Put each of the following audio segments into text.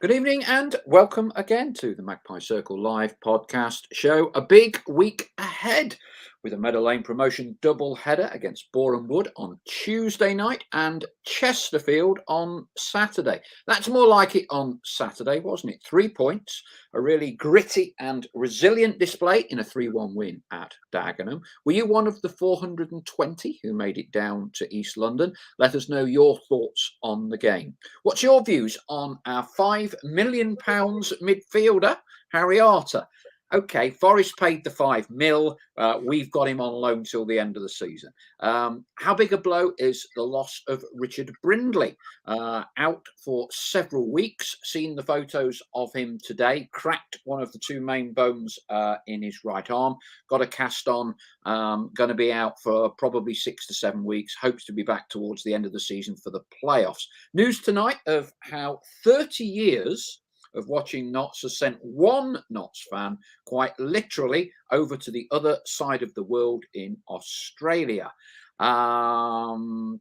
Good evening and welcome again to the Magpie Circle Live podcast show. A big week ahead with a Meadow Lane promotion double header against Boreham Wood on Tuesday night and Chesterfield on Saturday. That's more like it on Saturday, wasn't it? 3 points, a really gritty and resilient display in a 3-1 win at Dagenham. Were you one of the 420 who made it down to East London? Let us know your thoughts on the game. What's your views on our £5 million midfielder, Harry Arter? Okay, Forest paid the 5 mil. We've got him on loan till the end of the season. How big a blow is the loss of Richard Brindley? Out for several weeks. Seen the photos of him today. Cracked one of the two main bones in his right arm. Got a cast on. Going to be out for probably 6 to 7 weeks. Hopes to be back towards the end of the season for the playoffs. News tonight of how 30 years of watching Notts has sent one Notts fan quite literally over to the other side of the world in Australia. And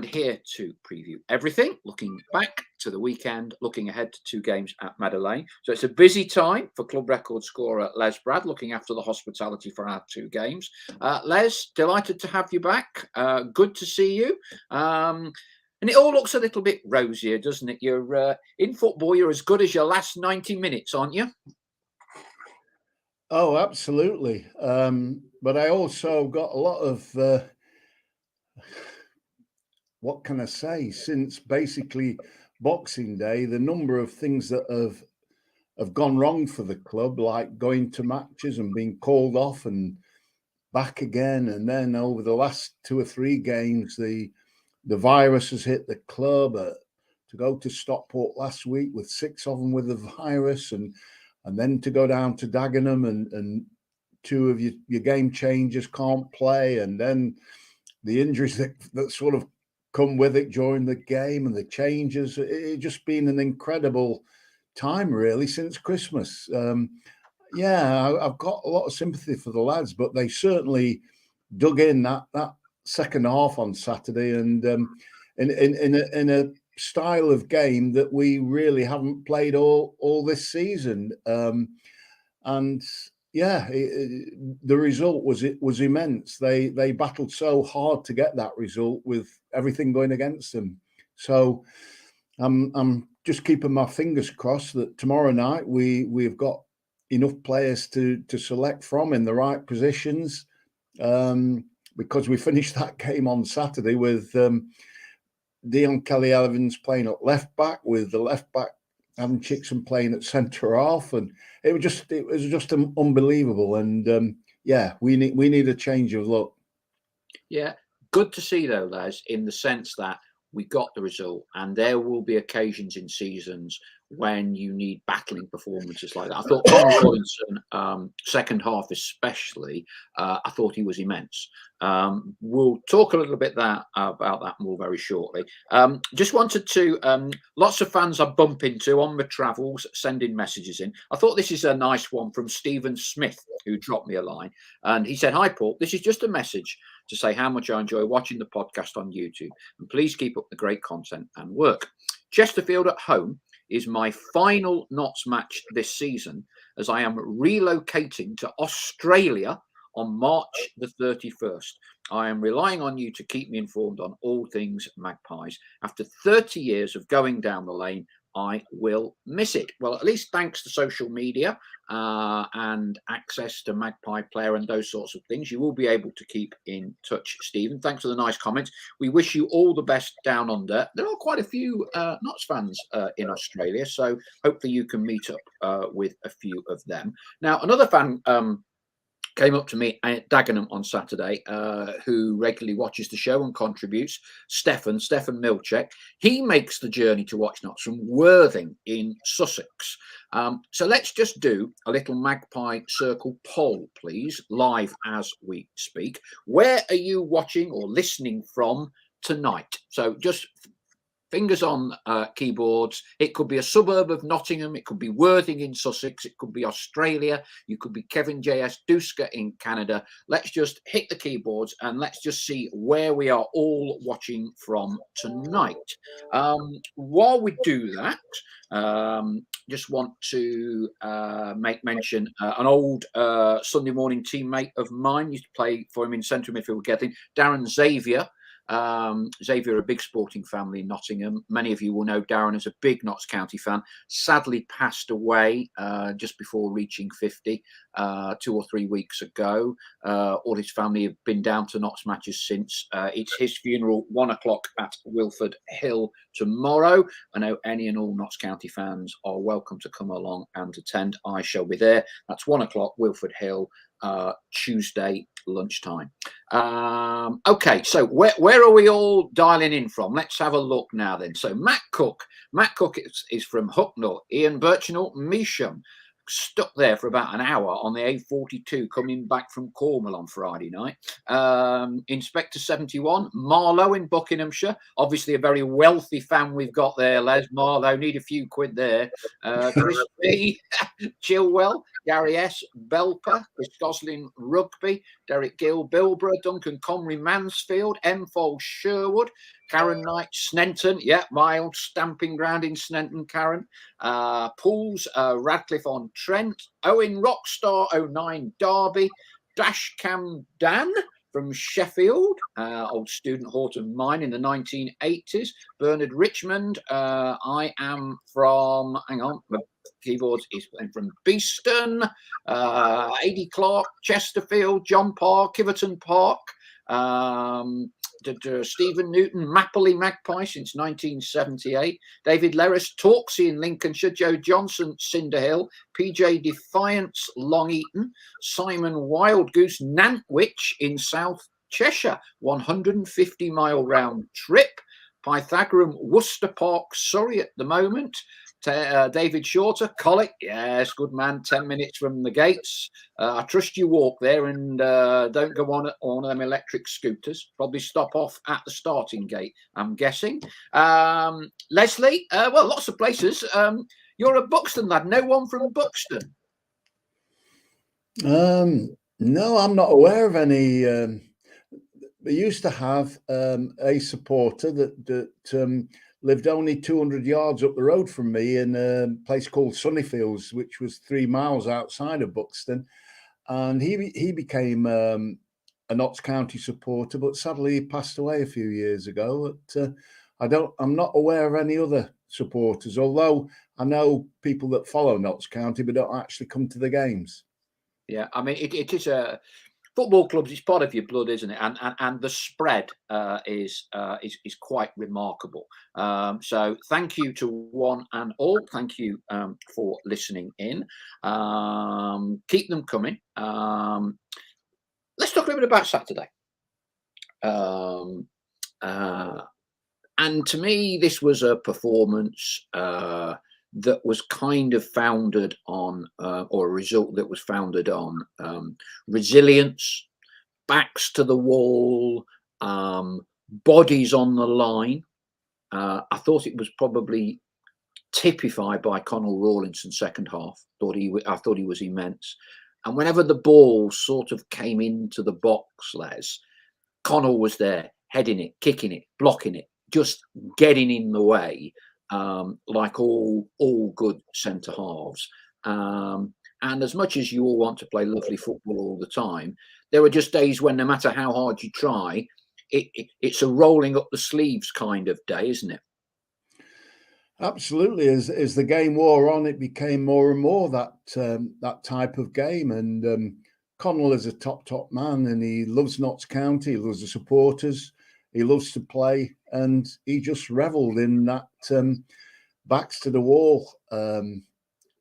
here to preview everything, looking back to the weekend, looking ahead to 2 games at Meadow Lane. So it's a busy time for club record scorer Les Brad, looking after the hospitality for our 2 games. Les, delighted to have you back. Good to see you. And it all looks a little bit rosier, doesn't it? You're in football, you're as good as your last 90 minutes, aren't you? Oh, absolutely. But I also got a lot of, what can I say, since basically Boxing Day, the number of things that have gone wrong for the club, like going to matches and being called off and back again. And then over the last 2 or 3 games, the virus has hit the club. To go to Stockport last week with 6 of them with the virus, and then to go down to Dagenham and 2 of your game changers can't play, and then the injuries that sort of come with it during the game and the changes. It's just been an incredible time, really, since Christmas. I've got a lot of sympathy for the lads, but they certainly dug in that second half on Saturday, and in a style of game that we really haven't played all this season. And yeah, the result was immense. They battled so hard to get that result with everything going against them. So I'm just keeping my fingers crossed that tomorrow night we've got enough players to select from in the right positions. Because we finished that game on Saturday with Dion Kelly-Evans playing at left back, with the left back Adam Chickson playing at centre half, and it was just unbelievable. And we need a change of look. Yeah, good to see though, Les, in the sense that we got the result, and there will be occasions in seasons when you need battling performances like that. I thought Tom Robinson, second half especially, I thought he was immense. We'll talk a little bit about that more very shortly. Just wanted to, lots of fans I bump into on my travels sending messages in. I thought this is a nice one from Stephen Smith, who dropped me a line. And he said, "Hi, Paul, this is just a message to say how much I enjoy watching the podcast on YouTube. And please keep up the great content and work. Chesterfield at home is my final Notts match this season, as I am relocating to Australia on March the 31st. I am relying on you to keep me informed on all things Magpies. After 30 years of going down the lane, I will miss it." Well, at least thanks to social media and access to Magpie Player and those sorts of things, you will be able to keep in touch, Stephen. Thanks for the nice comments. We wish you all the best down under. There are quite a few Notts fans in Australia, so hopefully you can meet up with a few of them. Now, another fan came up to me at Dagenham on Saturday, who regularly watches the show and contributes, Stefan Milchek. He makes the journey to watch Notts from Worthing in Sussex. So let's just do a little Magpie Circle poll, please, live as we speak. Where are you watching or listening from tonight? So just fingers on keyboards. It could be a suburb of Nottingham. It could be Worthing in Sussex. It could be Australia. You could be Kevin J.S. Duska in Canada. Let's just hit the keyboards and let's just see where we are all watching from tonight. While we do that, just want to make mention an old Sunday morning teammate of mine used to play for him in central midfield, getting Darren Xavier. Xavier, a big sporting family in Nottingham. Many of you will know Darren is a big Notts County fan. Sadly passed away just before reaching 50, 2 or 3 weeks ago. All his family have been down to Notts matches since. It's his funeral, 1 o'clock at Wilford Hill tomorrow. I know any and all Notts County fans are welcome to come along and attend. I shall be there. That's 1 o'clock, Wilford Hill, Tuesday lunchtime. Okay, so where are we all dialing in from? Let's have a look now then. So Matt Cook is from Hucknall. Ian Birchinall, Measham, stuck there for about an hour on the A42 coming back from Cornwall on Friday night. Inspector 71, Marlow in Buckinghamshire, obviously a very wealthy fan we've got there, Les. Marlow, need a few quid there. Chris B, Chilwell, Gary S, Belper, Chris Gosling, Rugby, Derek Gill, Bilborough, Duncan Comrie, Mansfield, M. Foles, Sherwood, Karen Knight, Snenton, yeah, my old stamping ground in Snenton, Karen. Pools, Radcliffe on Trent, Owen Rockstar 09 Derby, Dashcam Dan from Sheffield, old student Horton mine in the 1980s, Bernard Richmond, I am from, hang on, the keyboards is from Beeston, A.D. Clark, Chesterfield, John Park, Kiverton Park, Stephen Newton, Mapley Magpie since 1978, David Lerris, Torksey in Lincolnshire, Joe Johnson, Cinderhill, PJ Defiance, Long Eaton, Simon Wildgoose, Nantwich in South Cheshire, 150-mile round trip, Pythagorean, Worcester Park, Surrey at the moment, David Shorter, Collick, yes, good man, 10 minutes from the gates. I trust you walk there and don't go on them electric scooters. Probably stop off at the starting gate, I'm guessing. Leslie, well, lots of places. You're a Buxton lad. No one from Buxton? No, I'm not aware of any. We used to have a supporter that lived only 200 yards up the road from me in a place called Sunnyfields, which was 3 miles outside of Buxton. And he became a Notts County supporter, but sadly he passed away a few years ago. But, I'm not aware of any other supporters, although I know people that follow Notts County but don't actually come to the games. Yeah, I mean, it is a football clubs. It's part of your blood, isn't it? And the spread is quite remarkable. So thank you to one and all. Thank you for listening in. Keep them coming. Let's talk a little bit about Saturday. And to me, this was a performance that was kind of founded on, or a result that was founded on resilience, backs to the wall, bodies on the line. I thought it was probably typified by Connell Rawlinson second half. I thought he was immense. And whenever the ball sort of came into the box, Les, Connell was there, heading it, kicking it, blocking it, just getting in the way, like all good centre halves. And as much as you all want to play lovely football all the time, there are just days when no matter how hard you try, it's a rolling up the sleeves kind of day, isn't it? Absolutely. As the game wore on, it became more and more that type of game. And Connell is a top man, and he loves Notts County. He loves the supporters. He loves to play, and he just revelled in that backs to the wall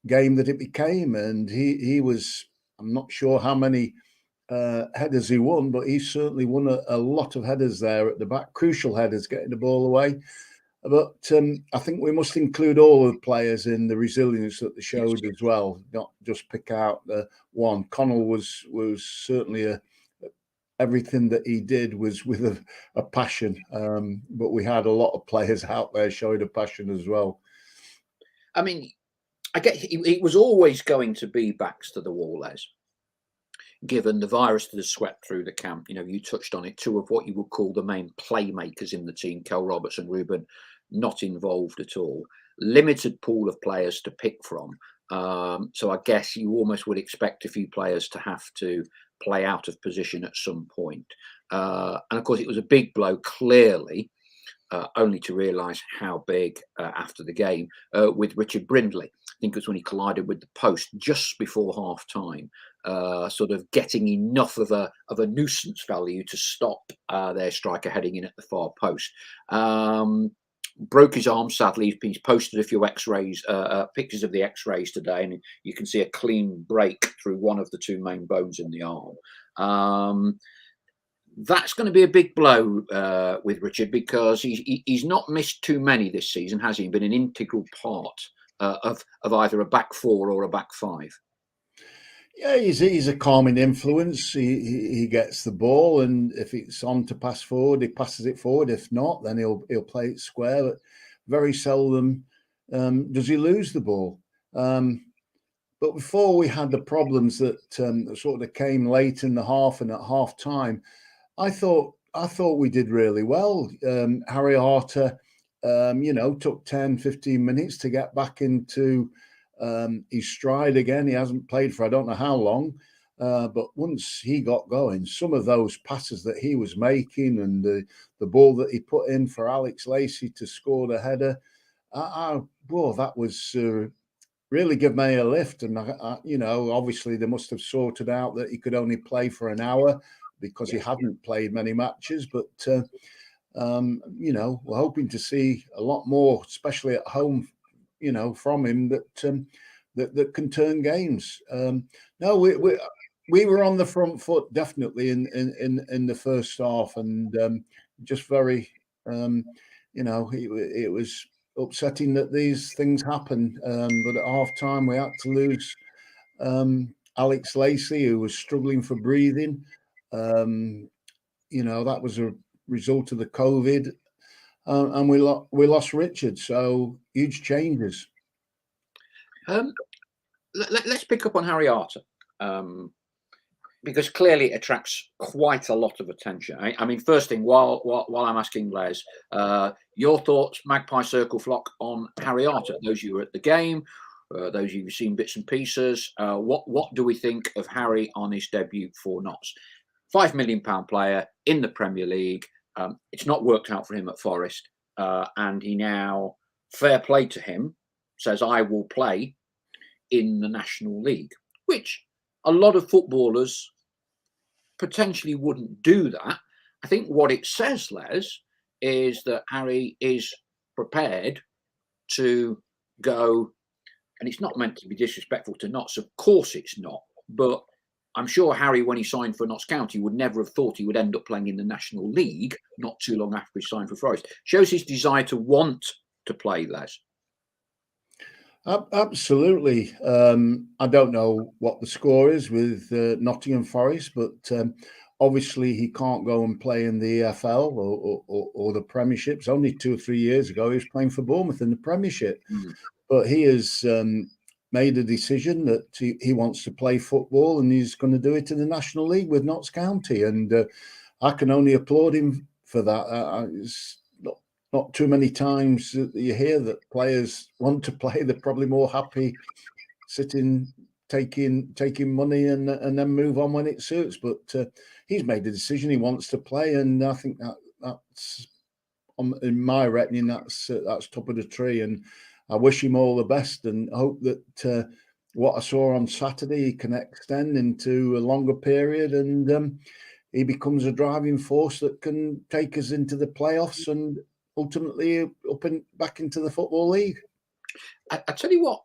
game that it became. And he was, I'm not sure how many headers he won, but he certainly won a lot of headers there at the back, crucial headers, getting the ball away. But I think we must include all the players in the resilience that they showed as well, not just pick out the one. Connell was certainly everything that he did was with a passion. But we had a lot of players out there showing a passion as well. I mean, I get it was always going to be backs to the wall, Les, given the virus that has swept through the camp. You touched on it. Two of what you would call the main playmakers in the team, Kel Roberts and Ruben, not involved at all. Limited pool of players to pick from. So I guess you almost would expect a few players to have to play out of position at some point. And of course, it was a big blow, clearly, only to realise how big after the game with Richard Brindley. I think it was when he collided with the post just before half time, sort of getting enough of a nuisance value to stop their striker heading in at the far post. Broke his arm, sadly. He's posted a few X-rays, pictures of the X-rays today, and you can see a clean break through one of the two main bones in the arm. That's going to be a big blow with Richard, because he's not missed too many this season, has he? Been an integral part of either a back four or a back five. Yeah, he's a calming influence. He gets the ball, and if it's on to pass forward, he passes it forward. If not, then he'll play it square. But very seldom does he lose the ball. But before we had the problems that sort of came late in the half and at half time, I thought we did really well. Harry Arter, took 10, 15 minutes to get back into his stride again. He hasn't played for I don't know how long, but once he got going, some of those passes that he was making and the ball that he put in for Alex Lacey to score the header, that was really give me a lift. And obviously they must have sorted out that he could only play for an hour because he hadn't played many matches. But we're hoping to see a lot more, especially at home, from him that can turn games. No, we were on the front foot definitely in the first half, and just very, it was upsetting that these things happen. But at half time, we had to lose Alex Lacey, who was struggling for breathing. That was a result of the COVID. And we lost Richard, so huge changes. Let's pick up on Harry Arter, because clearly it attracts quite a lot of attention. I mean, first thing, while I'm asking Les, your thoughts, Magpie Circle flock, on Harry Arter. Those of you who were at the game, those of you who've seen bits and pieces, what do we think of Harry on his debut for Notts? £5 million player in the Premier League. It's not worked out for him at Forest, and he now, fair play to him, says, I will play in the National League, which a lot of footballers potentially wouldn't do that. I think what it says, Les, is that Harry is prepared to go, and it's not meant to be disrespectful to Notts, of course it's not, but I'm sure Harry, when he signed for Notts County, would never have thought he would end up playing in the National League not too long after he signed for Forest. Shows his desire to want to play, Les. Absolutely. I don't know what the score is with Nottingham Forest, but obviously he can't go and play in the EFL or the Premierships. Only 2 or 3 years ago, he was playing for Bournemouth in the Premiership. But he has made a decision that he wants to play football, and he's going to do it in the National League with Notts County. And I can only applaud him for that. It's not too many times that you hear that players want to play. They're probably more happy sitting, taking money and then move on when it suits. But he's made a decision. He wants to play, and I think that's in my reckoning, that's top of the tree. And I wish him all the best, and hope that what I saw on Saturday he can extend into a longer period, and he becomes a driving force that can take us into the playoffs and ultimately up and back into the Football League. I tell you what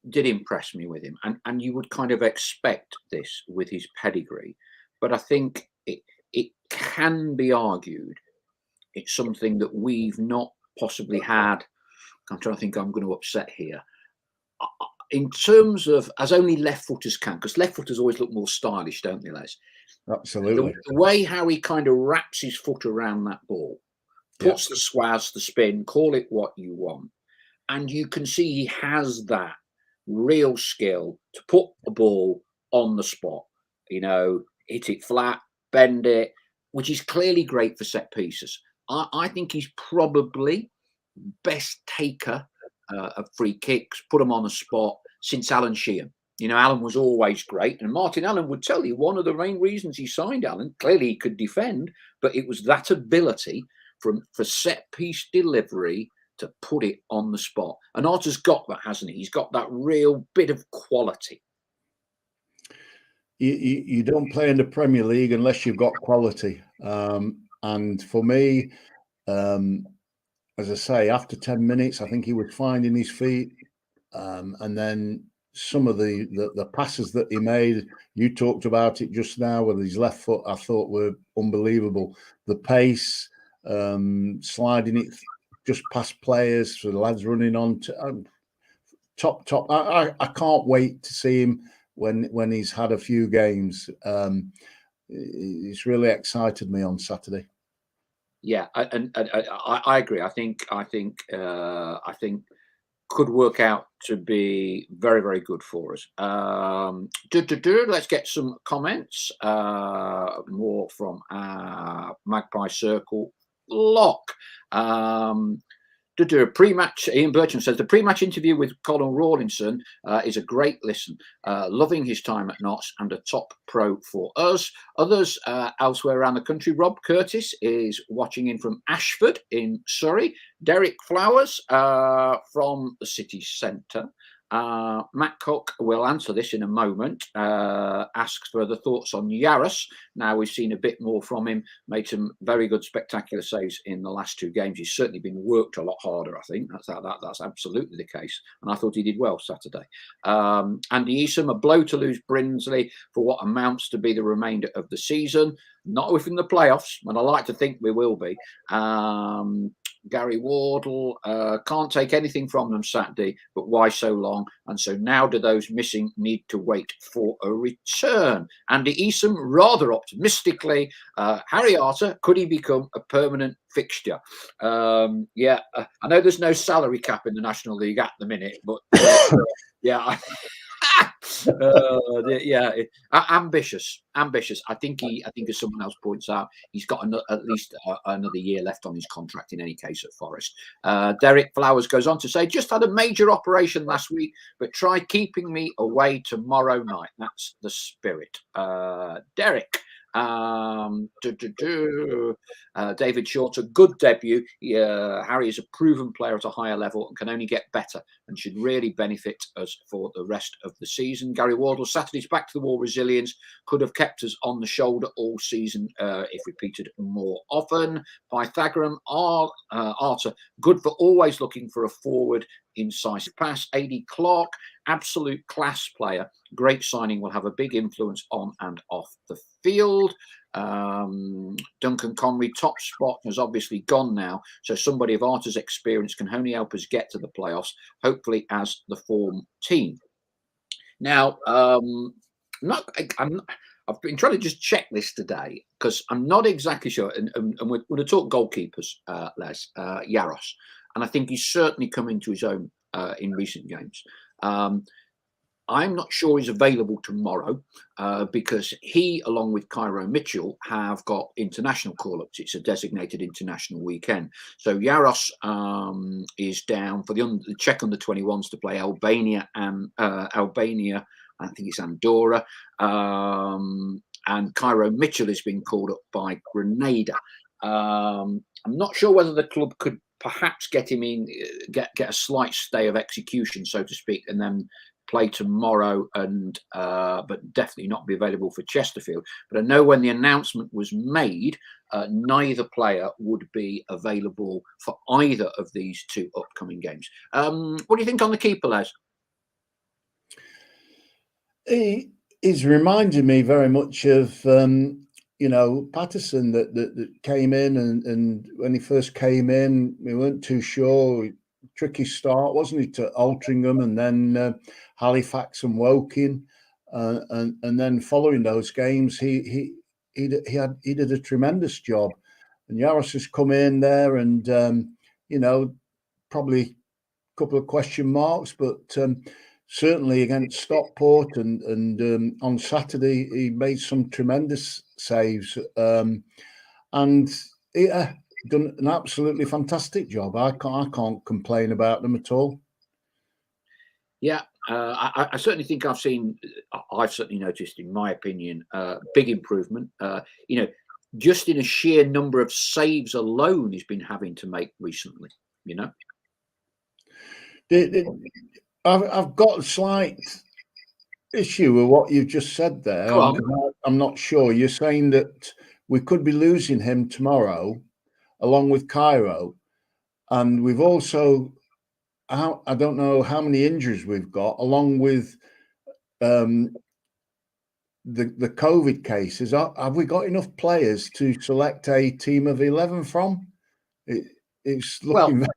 did impress me with him, and you would kind of expect this with his pedigree, but I think it can be argued it's something that we've not possibly had. I'm trying to think I'm going to upset here. in terms of, as only left footers can, because left footers always look more stylish, don't they, Les? Absolutely. The way Harry kind of wraps his foot around that ball, puts the swaz, the spin, call it what you want, and you can see he has that real skill to put the ball on the spot, hit it flat, bend it, which is clearly great for set pieces. I think he's probably best taker of free kicks, put them on the spot since Alan Sheehan. Alan was always great, and Martin Allen would tell you one of the main reasons he signed Alan, clearly he could defend, but it was that ability for set piece delivery to put it on the spot. And Arter's got that, hasn't he? He's got that real bit of quality. You don't play in the Premier League unless you've got quality. And for me, as I say, after 10 minutes, I think he was finding his feet. And then some of the passes that he made, you talked about it just now with his left foot, I thought were unbelievable. The pace, sliding it just past players, for the lads running on to top. I can't wait to see him when he's had a few games. It's really excited me on Saturday. Yeah, and I agree. I think could work out to be very, very good for us. Let's get some comments. More from Magpie Circle Lock. Pre-match, Ian Bertram says the pre-match interview with Colin Rawlinson is a great listen. Loving his time at Notts and a top pro for us. Others elsewhere around the country. Rob Curtis is watching in from Ashford in Surrey. Derek Flowers from the city centre. Matt Cook will answer this in a moment. Asks for the thoughts on Yaros. Now we've seen a bit more from him. Made some very good, spectacular saves in the last two games. He's certainly been worked a lot harder. I think that's absolutely the case. And I thought he did well Saturday. Andy Easom, a blow to lose Brinsley for what amounts to be the remainder of the season. Not within the playoffs, and I like to think we will be. Gary Wardle, can't take anything from them Saturday, but why so long? And so now do those missing need to wait for a return? Andy Easom, rather optimistically, Harry Arter, could he become a permanent fixture? I know there's no salary cap in the National League at the minute, but yeah. Ambitious. I think as someone else points out, he's got at least another year left on his contract in any case at Forest. Derek Flowers goes on to say, just had a major operation last week, but try keeping me away tomorrow night. That's the spirit. Derek. David Short, a good debut. Harry is a proven player at a higher level and can only get better and should really benefit us for the rest of the season. Gary Wardle, Saturday's back to the wall resilience could have kept us on the shoulder all season if repeated more often. Pythagorean, Arter, good for always looking for a forward incisive pass. AD Clark, absolute class player. Great signing, will have a big influence on and off the field. Duncan Connery, top spot, has obviously gone now, so somebody of Arter's experience can only help us get to the playoffs, hopefully as the form team. Now, I've been trying to just check this today because I'm not exactly sure, and we're going to talk goalkeepers, Les, Yaros, and I think he's certainly come into his own in recent games. I'm not sure he's available tomorrow because he, along with Cairo Mitchell, have got international call-ups. It's a designated international weekend. So Yaros is down for the Czech under-21s to play Albania and Albania. I think it's Andorra. And Cairo Mitchell has been called up by Grenada. I'm not sure whether the club could perhaps get him in, get a slight stay of execution, so to speak, and then play tomorrow, and but definitely not be available for Chesterfield. But I know when the announcement was made, neither player would be available for either of these two upcoming games. What do you think on the keeper, Les? He's reminded me very much of Patterson that came in, and when he first came in, we weren't too sure. We tricky start, wasn't he, to Altrincham and then Halifax and Woking, and then following those games, he did a tremendous job. And Yaros has come in there, and probably a couple of question marks, but certainly against Stockport and on Saturday he made some tremendous saves, and he done an absolutely fantastic job. I can't complain about them at all. Yeah, I certainly think I've certainly noticed, in my opinion, big improvement. Just in a sheer number of saves alone he's been having to make recently. I've got a slight issue with what you've just said there. I'm not sure. You're saying that we could be losing him tomorrow, along with Cairo, and we've also, I don't know how many injuries we've got, along with the COVID cases. Have we got enough players to select a team of 11 from? It's looking. Well,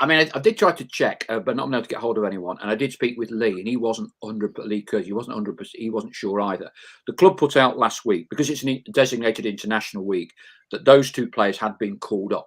I mean, I did try to check, but not able to get hold of anyone. And I did speak with Lee, and he wasn't 100%. Lee Curtis, he wasn't 100%. He wasn't sure either. The club put out last week, because it's a designated international week, that those two players had been called up.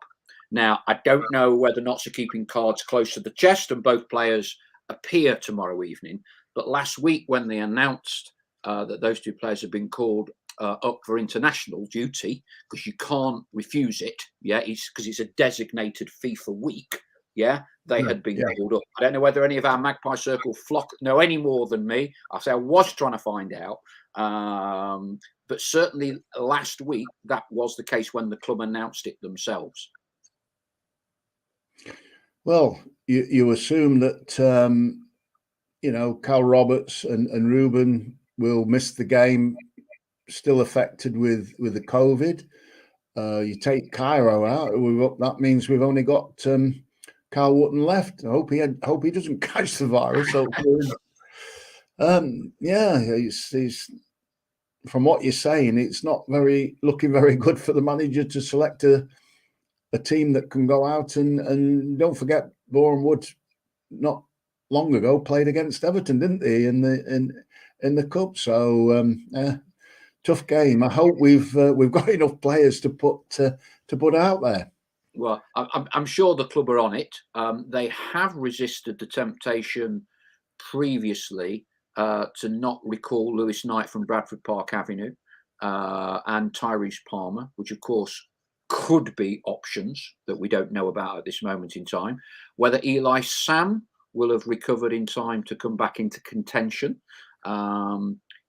Now, I don't know whether or not they're keeping cards close to the chest, and both players appear tomorrow evening. But last week, when they announced that those two players had been called up for international duty, because you can't refuse it, it's because it's a designated FIFA week. They had been called up. I don't know whether any of our Magpie Circle flock know any more than me. I was trying to find out. But certainly last week, that was the case when the club announced it themselves. Well, you assume that, Cal Roberts and Ruben will miss the game, still affected with the COVID. You take Cairo out, that means we've only got Carl Wootton left. I hope he doesn't catch the virus. He's from what you're saying, it's not looking very good for the manager to select a team that can go out, and don't forget, Boreham Wood not long ago played against Everton, didn't they, in the cup? So tough game. I hope we've got enough players to put out there. Well, I'm sure the club are on it. They have resisted the temptation previously to not recall Lewis Knight from Bradford Park Avenue and Tyrese Palmer, which of course could be options that we don't know about at this moment in time. Whether Eli Sam will have recovered in time to come back into contention,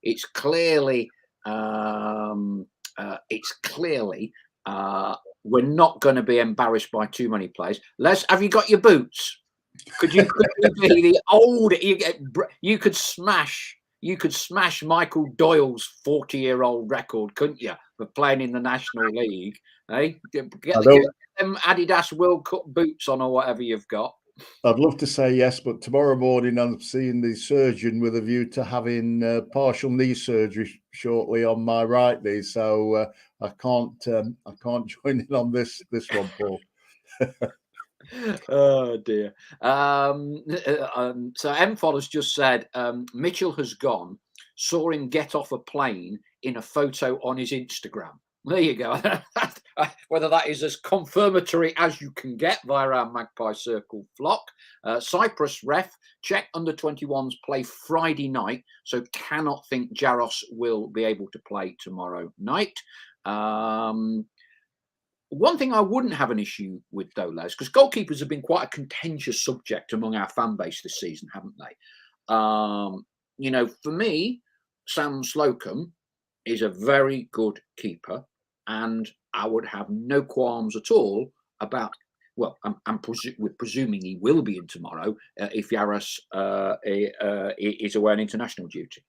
it's clearly we're not going to be embarrassed by too many players. Les, have you got your boots? Could you be the old? You could smash Michael Doyle's 40-year-old record, couldn't you, for playing in the National League? Hey, get them Adidas World Cup boots on, or whatever you've got. I'd love to say yes, but tomorrow morning I'm seeing the surgeon with a view to having partial knee surgery shortly on my right knee, so I can't join in on this one, Paul. Oh dear. So M-Fol has just said Mitchell has gone. Saw him get off a plane in a photo on his Instagram. There you go. Whether that is as confirmatory as you can get via our Magpie Circle flock. Cyprus ref, Czech under-21s play Friday night, so cannot think Jaros will be able to play tomorrow night. One thing I wouldn't have an issue with, though, Les, because goalkeepers have been quite a contentious subject among our fan base this season, haven't they? For me, Sam Slocum is a very good keeper, and I would have no qualms at all about. Well, we're presuming he will be in tomorrow if Yaros is away on international duty.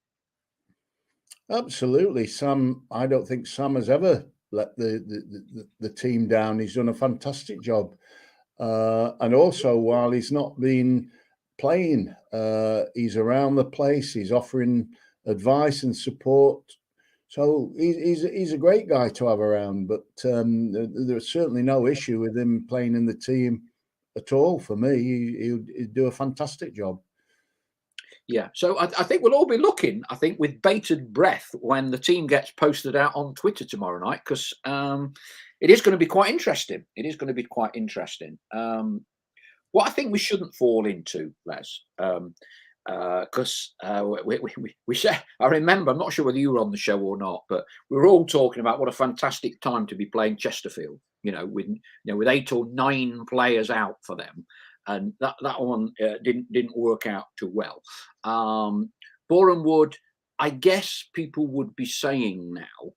Absolutely, Sam. I don't think Sam has ever let the team down. He's done a fantastic job, and also while he's not been playing, he's around the place. He's offering advice and support. So he's a great guy to have around. But there's certainly no issue with him playing in the team at all for me. He'd do a fantastic job. Yeah, so I think we'll all be looking, I think, with bated breath when the team gets posted out on Twitter tomorrow night, because it is going to be quite interesting. It is going to be quite interesting. What I think we shouldn't fall into, Les, because we said, I remember, I'm not sure whether you were on the show or not, but we were all talking about what a fantastic time to be playing Chesterfield, with 8 or 9 players out for them. And that one didn't work out too well. Boreham Wood, I guess people would be saying now,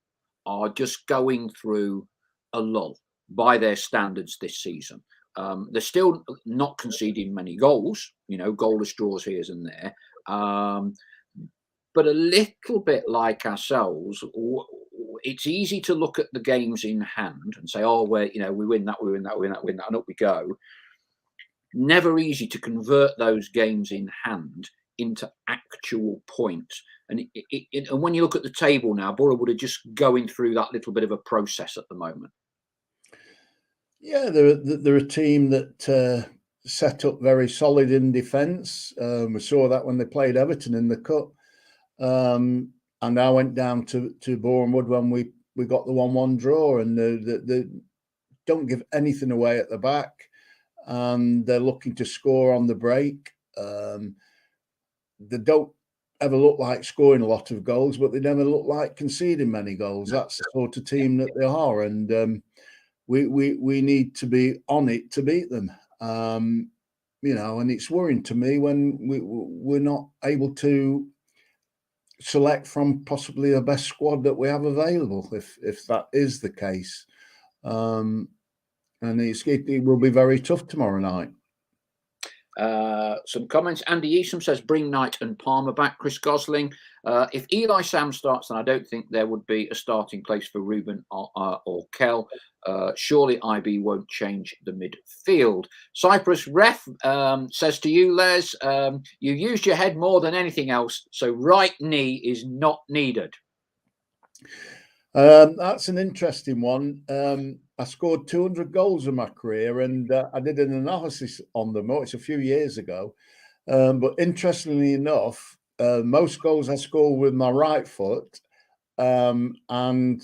are just going through a lull by their standards this season. They're still not conceding many goals, goalless draws here and there. But a little bit like ourselves, it's easy to look at the games in hand and say, oh, we win that, we win that, we win that, we win that, and up we go. Never easy to convert those games in hand into actual points. And when you look at the table now, Boreham Wood are just going through that little bit of a process at the moment. Yeah, they're a team that set up very solid in defence. We saw that when they played Everton in the Cup. And I went down to Boreham Wood when we got the 1-1 draw, and they don't give anything away at the back. And they're looking to score on the break. They don't ever look like scoring a lot of goals, but they never look like conceding many goals. That's the sort of team that they are, and we need to be on it to beat them. And it's worrying to me when we're not able to select from possibly the best squad that we have available, if that is the case. And it will be very tough tomorrow night. Some comments. Andy Eastham says, bring Knight and Palmer back. Chris Gosling, if Eli Sam starts, then I don't think there would be a starting place for Ruben or Kell. Surely IB won't change the midfield. Cyprus Ref says to you, Les, you used your head more than anything else, so right knee is not needed. That's an interesting one. I scored 200 goals in my career, and I did an analysis on them. It's a few years ago. But interestingly enough, most goals I scored with my right foot, and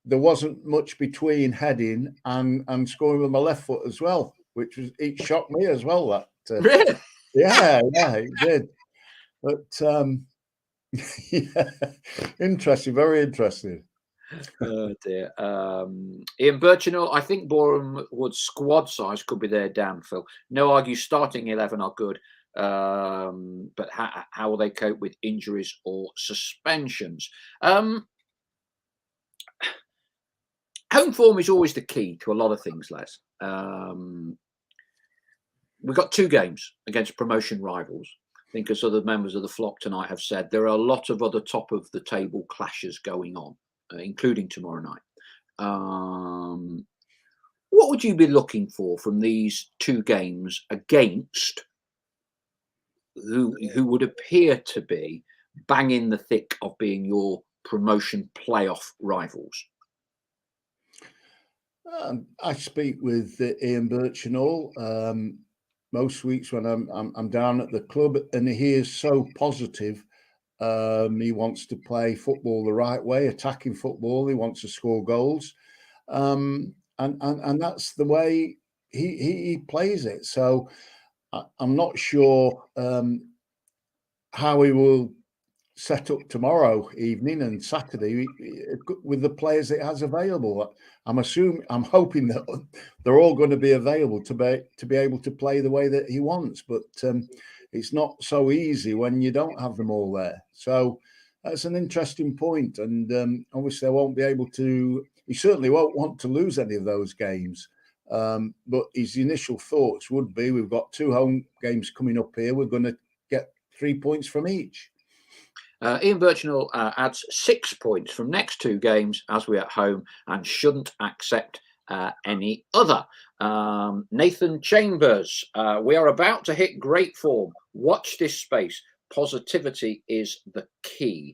there wasn't much between heading and scoring with my left foot as well, it shocked me as well. That really? Yeah, it did. But yeah, interesting, very interesting. Oh dear. Ian Birchinall, I think Boreham Wood's squad size could be their downfall. No argue starting 11 are good, but how will they cope with injuries or suspensions? Home form is always the key to a lot of things, Les. We've got 2 games against promotion rivals. I think, as other members of the flock tonight have said, there are a lot of other top of the table clashes going on, including tomorrow night. What would you be looking for from these 2 games against who would appear to be bang in the thick of being your promotion playoff rivals? I speak with Ian Birchinall most weeks when I'm down at the club, and he is so positive. He wants to play football the right way, attacking football. He wants to score goals, and that's the way he plays it. So I'm not sure how he will set up tomorrow evening and Saturday with the players it has available. I'm hoping that they're all going to be available to be able to play the way that he wants, but it's not so easy when you don't have them all there. So that's an interesting point, and obviously I won't be able to. He certainly won't want to lose any of those games. But his initial thoughts would be, we've got 2 home games coming up here. We're going to get 3 points from each. Ian Birchinall adds 6 points from next 2 games as we're at home and shouldn't accept any other. Nathan Chambers, we are about to hit great form. Watch this space. Positivity is the key.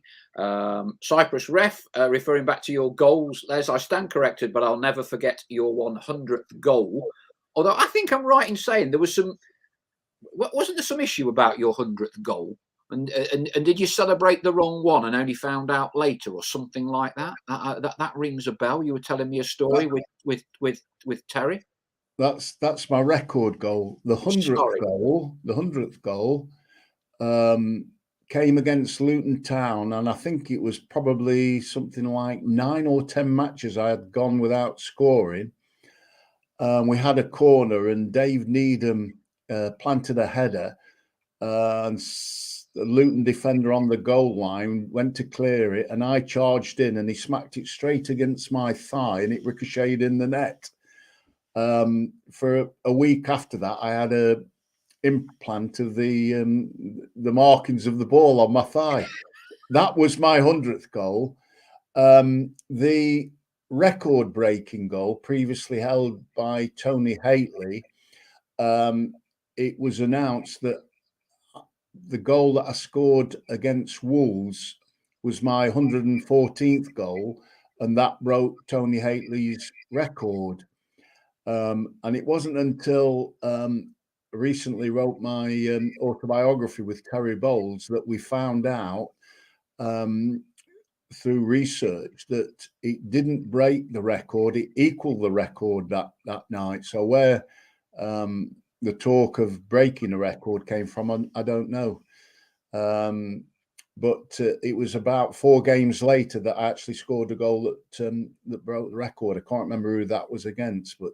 Cyprus Ref, referring back to your goals, Les, I stand corrected, but I'll never forget your 100th goal. Although I think I'm right in saying there was wasn't there some issue about your 100th goal? And did you celebrate the wrong one and only found out later, or something like that? That rings a bell. You were telling me a story with Terry. That's my record goal. The Sorry. hundredth goal came against Luton Town, and I think it was probably something like 9 or 10 matches I had gone without scoring. We had a corner, and Dave Needham planted a header, and the Luton defender on the goal line went to clear it, and I charged in, and he smacked it straight against my thigh, and it ricocheted in the net. For a week after that, I had a implant of the markings of the ball on my thigh. That was my 100th goal. The record-breaking goal, previously held by Tony Haitley, it was announced that the goal that I scored against Wolves was my 114th goal, and that broke Tony Haitley's record. And it wasn't until recently wrote my autobiography with Terry Bowles that we found out through research that it didn't break the record, it equaled the record that night. So where the talk of breaking a record came from, I don't know. But it was about 4 games later that I actually scored a goal that broke the record. I can't remember who that was against, but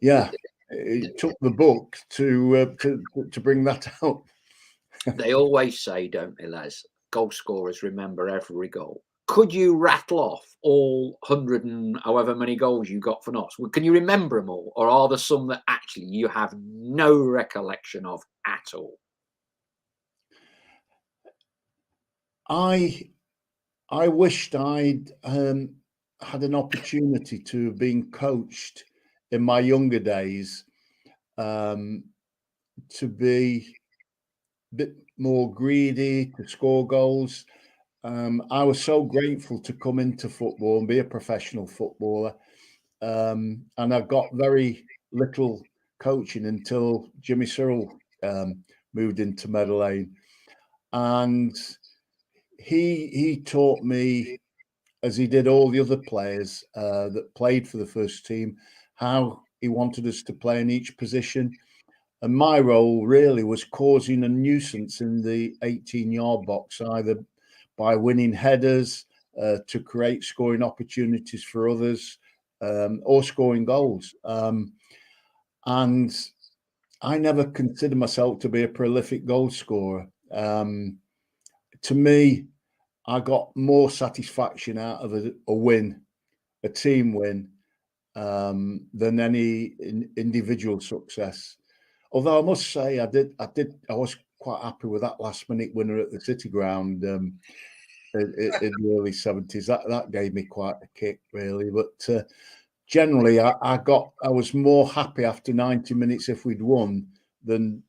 yeah, it took the book to bring that out. They always say, don't they, Les? Goal scorers remember every goal. Could you rattle off all 100 and however many goals you got for Notts? Can you remember them all, or are there some that actually you have no recollection of at all? I wished I'd had an opportunity to have been coached in my younger days to be a bit more greedy, to score goals. I was so grateful to come into football and be a professional footballer. And I got very little coaching until Jimmy Cyril moved into Meadow Lane. And he taught me, as he did all the other players that played for the first team, how he wanted us to play in each position. And my role really was causing a nuisance in the 18-yard box, either by winning headers to create scoring opportunities for others, or scoring goals. And I never considered myself to be a prolific goal scorer. To me, I got more satisfaction out of a win, a team win, than any individual success. Although I must say, I was quite happy with that last-minute winner at the City Ground in the early 70s. That gave me quite a kick, really. But generally, I was more happy after 90 minutes if we'd won than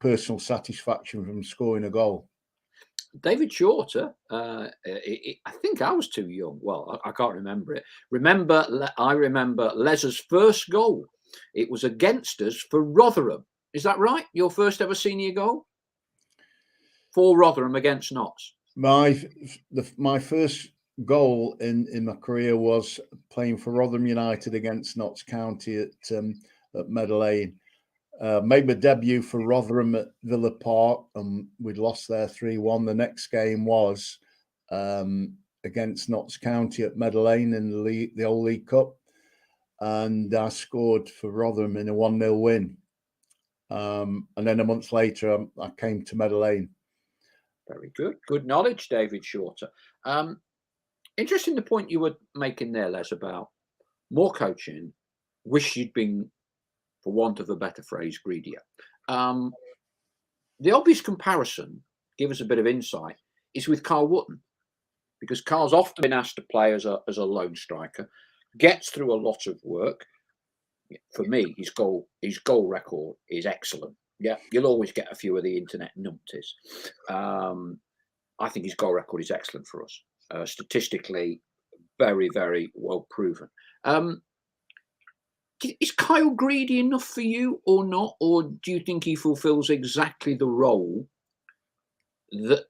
personal satisfaction from scoring a goal. David Shorter, I think I was too young. Well, I can't remember it. I remember Les's first goal. It was against us for Rotherham. Is that right? Your first ever senior goal? For Rotherham against Notts. My first goal in my career was playing for Rotherham United against Notts County at Meadow Lane. Made my debut for Rotherham at Villa Park, and we'd lost there 3-1. The next game was against Notts County at Meadow Lane in the old League Cup, and I scored for Rotherham in a 1-0 win. And then a month later, I came to Meadow Lane. Very good. Good knowledge, David Shorter. Interesting the point you were making there, Les, about more coaching. Wish you'd been, for want of a better phrase, greedier. The obvious comparison, give us a bit of insight, is with Carl Wootton, because Carl's often been asked to play as a lone striker, gets through a lot of work. For me, his goal record is excellent. Yeah, you'll always get a few of the internet numpties. I think his goal record is excellent for us. Statistically, very, very well proven. Is Kyle greedy enough for you or not? Or do you think he fulfills exactly the role that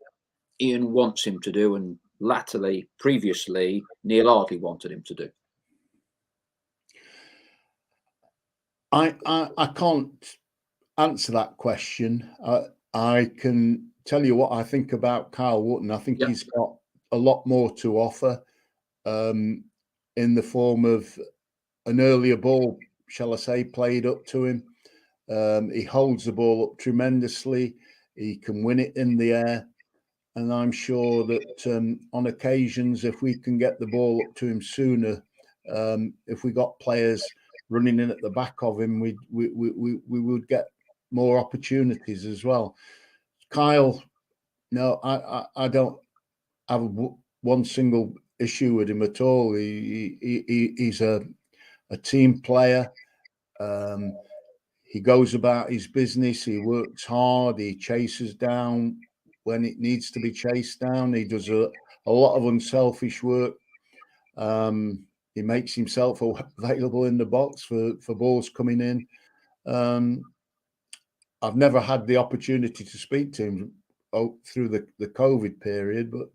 Ian wants him to do and previously, Neil Ardley wanted him to do? I can't answer that question. I can tell you what I think about Kyle Wootton. I think Yep. he's got a lot more to offer in the form of an earlier ball, shall I say, played up to him. He holds the ball up tremendously. He can win it in the air. And I'm sure that on occasions, if we can get the ball up to him sooner, if we got players running in at the back of him, we would get more opportunities as well. Kyle, no, I don't have one single issue with him at all. He's a team player. He goes about his business. He works hard. He chases down when it needs to be chased down. He does a lot of unselfish work. He makes himself available in the box for balls coming in. I've never had the opportunity to speak to him through the COVID period, but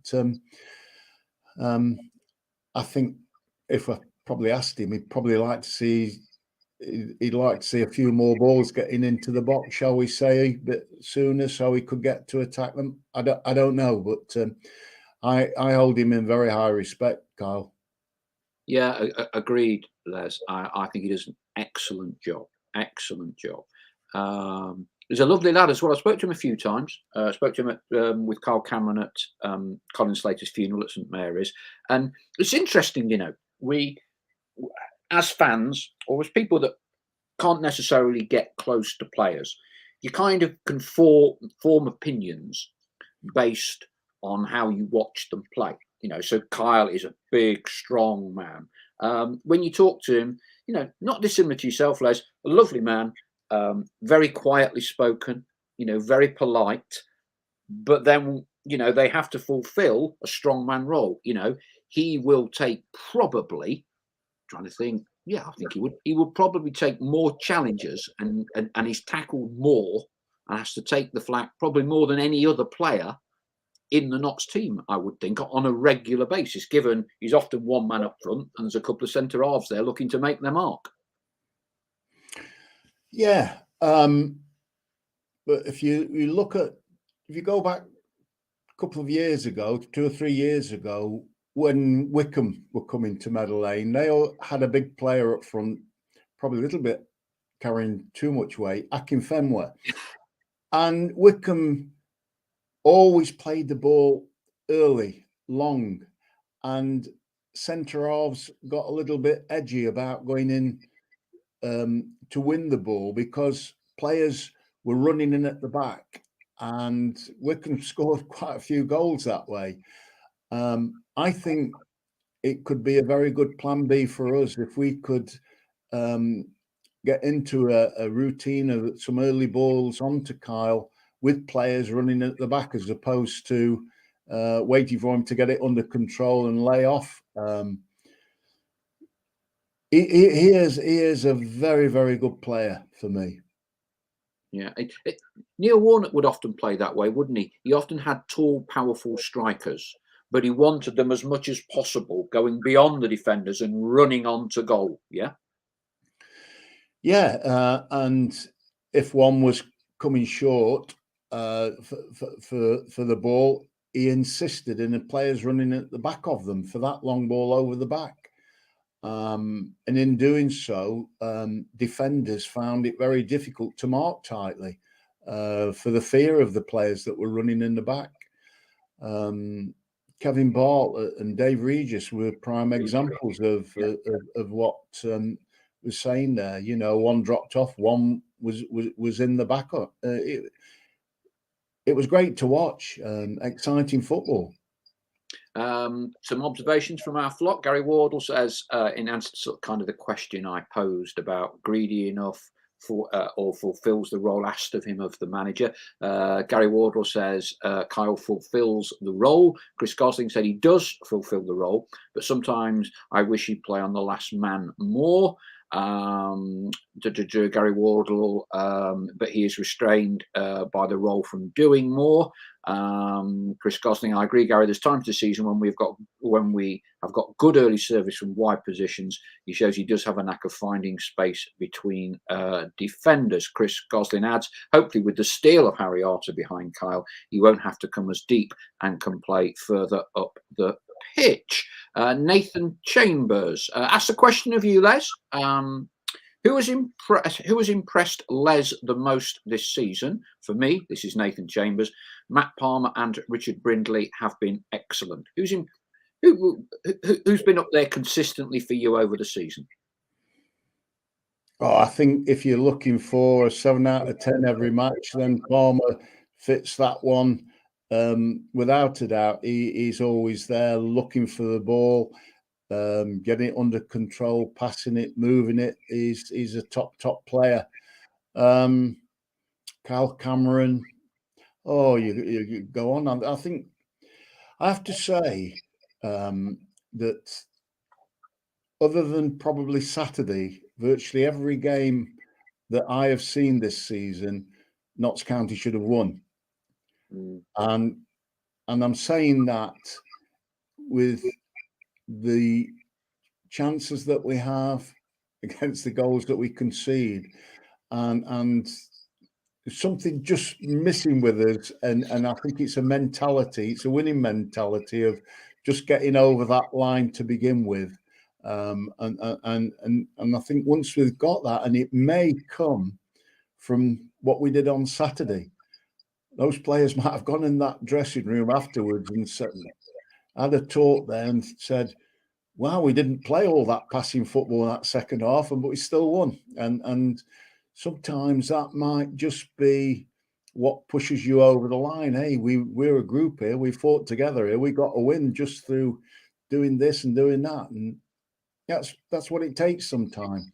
I think if I probably asked him, he'd probably like to see. He'd like to see a few more balls getting into the box, shall we say, a bit sooner, so he could get to attack them. I don't know, but I hold him in very high respect, Kyle. Yeah, agreed, Les. I think he does an excellent job. Excellent job. He's a lovely lad as well. I spoke to him a few times. I spoke to him with Carl Cameron at Colin Slater's funeral at St Mary's. And it's interesting, we, as fans, or as people that can't necessarily get close to players, you kind of can form opinions based on how you watch them play. So Kyle is a big, strong man. When you talk to him, not dissimilar to yourself, Les, a lovely man, very quietly spoken, very polite. But then, they have to fulfill a strongman role. He will take probably, trying to think, I think he would probably take more challenges and he's tackled more and has to take the flak probably more than any other player in the Notts team, I would think, on a regular basis, given he's often one man up front and there's a couple of centre halves there looking to make their mark. Yeah. But if you go back a couple of years ago, 2 or 3 years ago, when Wycombe were coming to Meadow Lane, they all had a big player up front, probably a little bit carrying too much weight, Akinfenwa. And Wycombe always played the ball early, long, and centre halves got a little bit edgy about going in to win the ball because players were running in at the back, and Wycombe scored quite a few goals that way. I think it could be a very good plan B for us if we could get into a routine of some early balls onto Kyle with players running at the back as opposed to waiting for him to get it under control and lay off. He is a very, very good player for me. Yeah, Neil Warnock would often play that way, wouldn't he? He often had tall, powerful strikers, but he wanted them as much as possible, going beyond the defenders and running onto goal. Yeah. Yeah, and if one was coming short for the ball, he insisted in the players running at the back of them for that long ball over the back. And in doing so, defenders found it very difficult to mark tightly for the fear of the players that were running in the back. Kevin Bartlett and Dave Regis were prime examples of what was saying there. One dropped off, one was in the backup. It was great to watch, exciting football. Some observations from our flock. Gary Wardle says, in answer to sort of kind of the question I posed about greedy enough for or fulfills the role asked of him of the manager. Gary Wardle says Kyle fulfills the role. Chris Gosling said he does fulfil the role, but sometimes I wish he'd play on the last man more. Gary Wardle, but he is restrained by the role from doing more. Chris Gosling, I agree, Gary. There's times this season when we have got good early service from wide positions. He shows he does have a knack of finding space between defenders. Chris Gosling adds, hopefully with the steal of Harry Arter behind Kyle, he won't have to come as deep and can play further up the pitch. Nathan Chambers asked a question of you, Les. Who has impressed Les the most this season? For me, this is Nathan Chambers. Matt Palmer and Richard Brindley have been excellent. Who's been up there consistently for you over the season? Oh, I think if you're looking for a 7 out of 10 every match, then Palmer fits that one. Without a doubt, he's always there looking for the ball, getting it under control, passing it, moving it. He's a top player. Kyle Cameron. Oh, you go on. I think I have to say that other than probably Saturday, virtually every game that I have seen this season, Notts County should have won. And I'm saying that with the chances that we have against the goals that we concede, and something just missing with us, and I think it's a mentality, it's a winning mentality of just getting over that line to begin with. And I think once we've got that, and it may come from what we did on Saturday, those players might have gone in that dressing room afterwards and said, had a talk there and said, wow, we didn't play all that passing football in that second half, but we still won. And sometimes that might just be what pushes you over the line. Hey, we're a group here. We fought together here. We got a win just through doing this and doing that. And that's what it takes sometimes.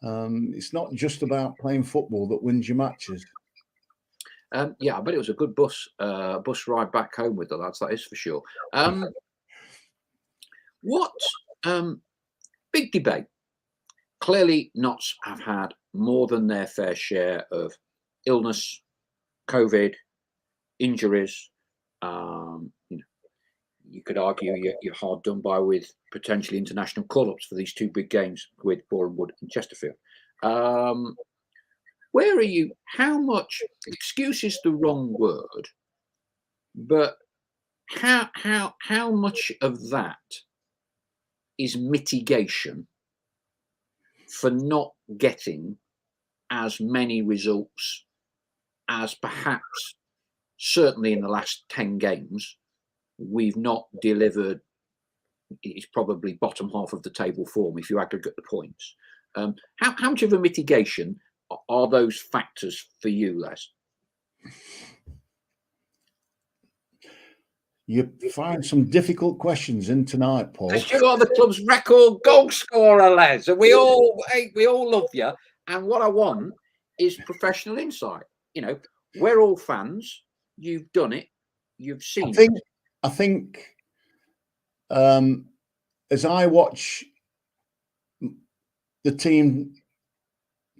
It's not just about playing football that wins your matches. Yeah, I bet it was a good bus ride back home with the lads, that is for sure. What big debate. Clearly, Notts have had more than their fair share of illness, COVID, injuries. You could argue you're hard done by with potentially international call-ups for these two big games with Boreham Wood and Chesterfield. Where are you? How much excuse is the wrong word, but how much of that is mitigation for not getting as many results as perhaps certainly in the last 10 games we've not delivered? It's probably bottom half of the table form if you aggregate the points. How much of a mitigation are those factors for you, Les? You find some difficult questions in tonight, Paul. Because you are the club's record goal scorer, Les, and we all love you. And what I want is professional insight. You know, we're all fans. You've done it. You've seen it. I think as I watch the team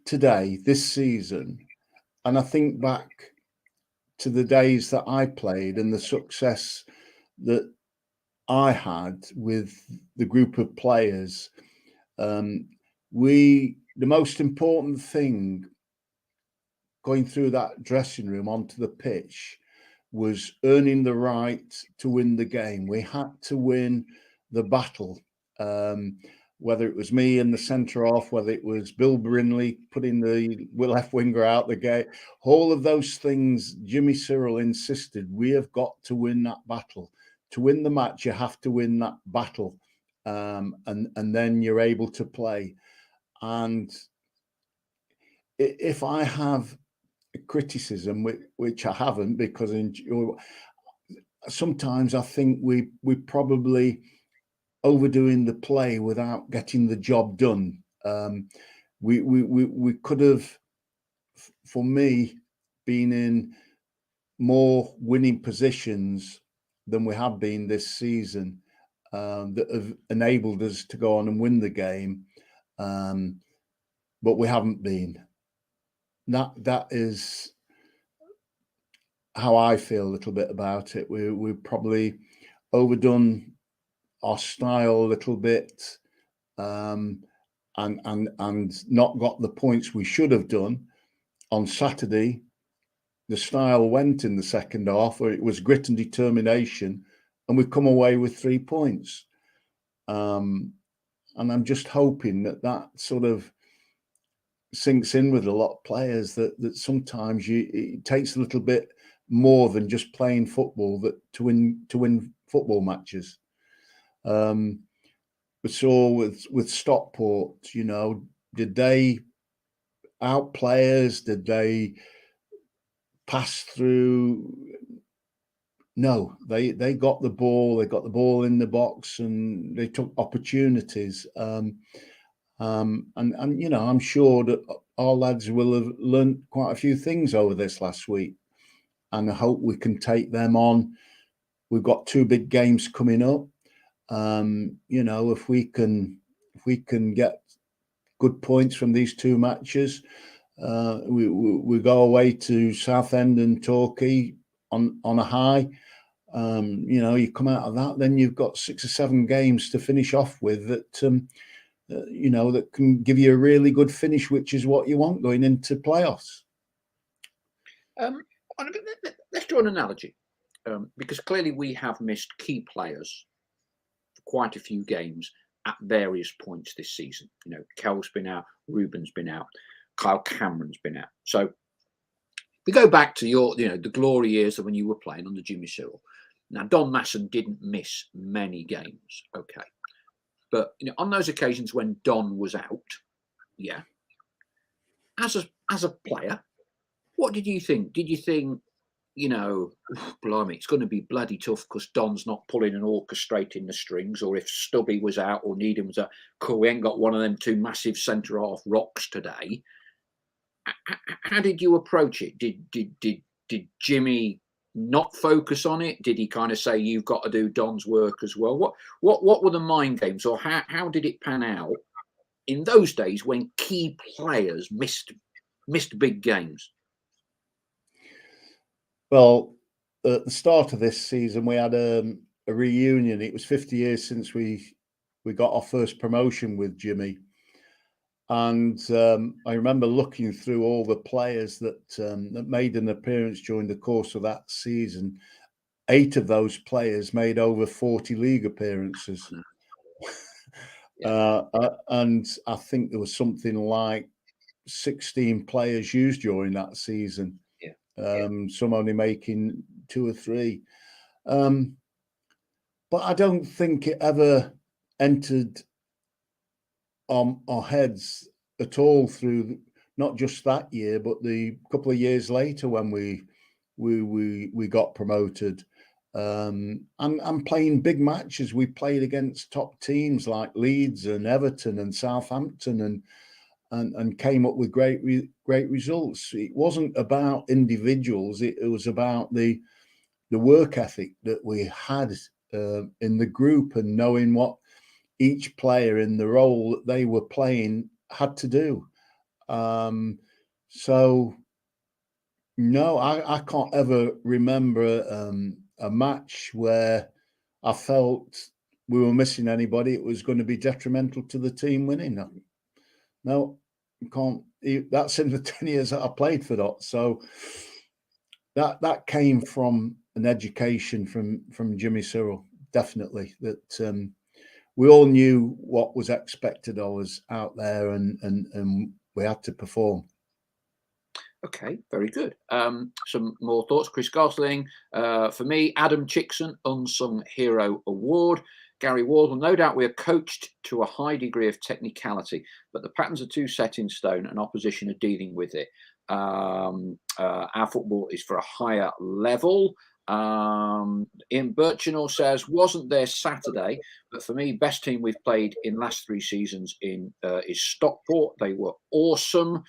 today, this season, and I think back to the days that I played and the success that I had with the group of players, the most important thing going through that dressing room onto the pitch was earning the right to win the game. We had to win the battle, whether it was me in the centre off, whether it was Bill Brindley putting the left winger out the gate, all of those things. Jimmy Cyril insisted we have got to win that battle. To win the match, you have to win that battle, and then you're able to play. And if I have criticism, which I haven't, because sometimes I think we probably overdoing the play without getting the job done. We could have, for me, been in more winning positions than we have been this season, that have enabled us to go on and win the game. but we haven't been. That is how I feel a little bit about it. We've probably overdone our style a little bit, and not got the points we should have done. On Saturday, the style went in the second half, where it was grit and determination, and we've come away with 3 points. And I'm just hoping that sort of sinks in with a lot of players, that sometimes it takes a little bit more than just playing football to win football matches. We saw with Stockport, did they outplay us? Did they pass through? No, they got the ball. They got the ball in the box, and they took opportunities. And I'm sure that our lads will have learned quite a few things over this last week, and I hope we can take them on. We've got 2 big games coming up. If we can get good points from these 2 matches, we go away to Southend and Torquay on a high. You come out of that, then you've got 6 or 7 games to finish off with that that can give you a really good finish, which is what you want going into playoffs. Let's draw an analogy, because clearly we have missed key players for quite a few games at various points this season. Kel's been out, Ruben's been out, Kyle Cameron's been out. So we go back to the glory years of when you were playing under Jimmy Cyril. Now, Don Masson didn't miss many games, okay. But on those occasions when Don was out, as a player, what did you think? Did you think, blimey, it's going to be bloody tough because Don's not pulling and orchestrating the strings, or if Stubby was out or Needham was out, cool, we ain't got one of them 2 massive centre half rocks today. How did you approach it? Did Jimmy not focus on it? Did he kind of say you've got to do Don's work as well? What were the mind games, or how did it pan out in those days when key players missed big games? Well, at the start of this season, we had a reunion. It was 50 years since we got our first promotion with Jimmy. And I remember looking through all the players that made an appearance during the course of that season. 8 of those players made over 40 league appearances. And I think there was something like 16 players used during that season. Some only making 2 or 3. But I don't think it ever entered our heads at all through not just that year, but the couple of years later when we got promoted, and playing big matches. We played against top teams like Leeds and Everton and Southampton, and came up with great results. It wasn't about individuals; it was about the work ethic that we had in the group, and knowing what each player in the role that they were playing had to do. So no, I can't ever remember a match where I felt we were missing anybody. It was going to be detrimental to the team winning. No, you can't. That's in the 10 years that I played for that. So that came from an education from Jimmy Cyril, definitely. That we all knew what was expected of us out there, and we had to perform. Okay, very good. Some more thoughts. Chris Gosling, for me, Adam Chickson, Unsung Hero Award. Gary Wardle, no doubt we are coached to a high degree of technicality, but the patterns are too set in stone and opposition are dealing with it. Our football is for a higher level. Ian Birchinall says, wasn't there Saturday, but for me, best team we've played in last 3 seasons is Stockport. They were awesome.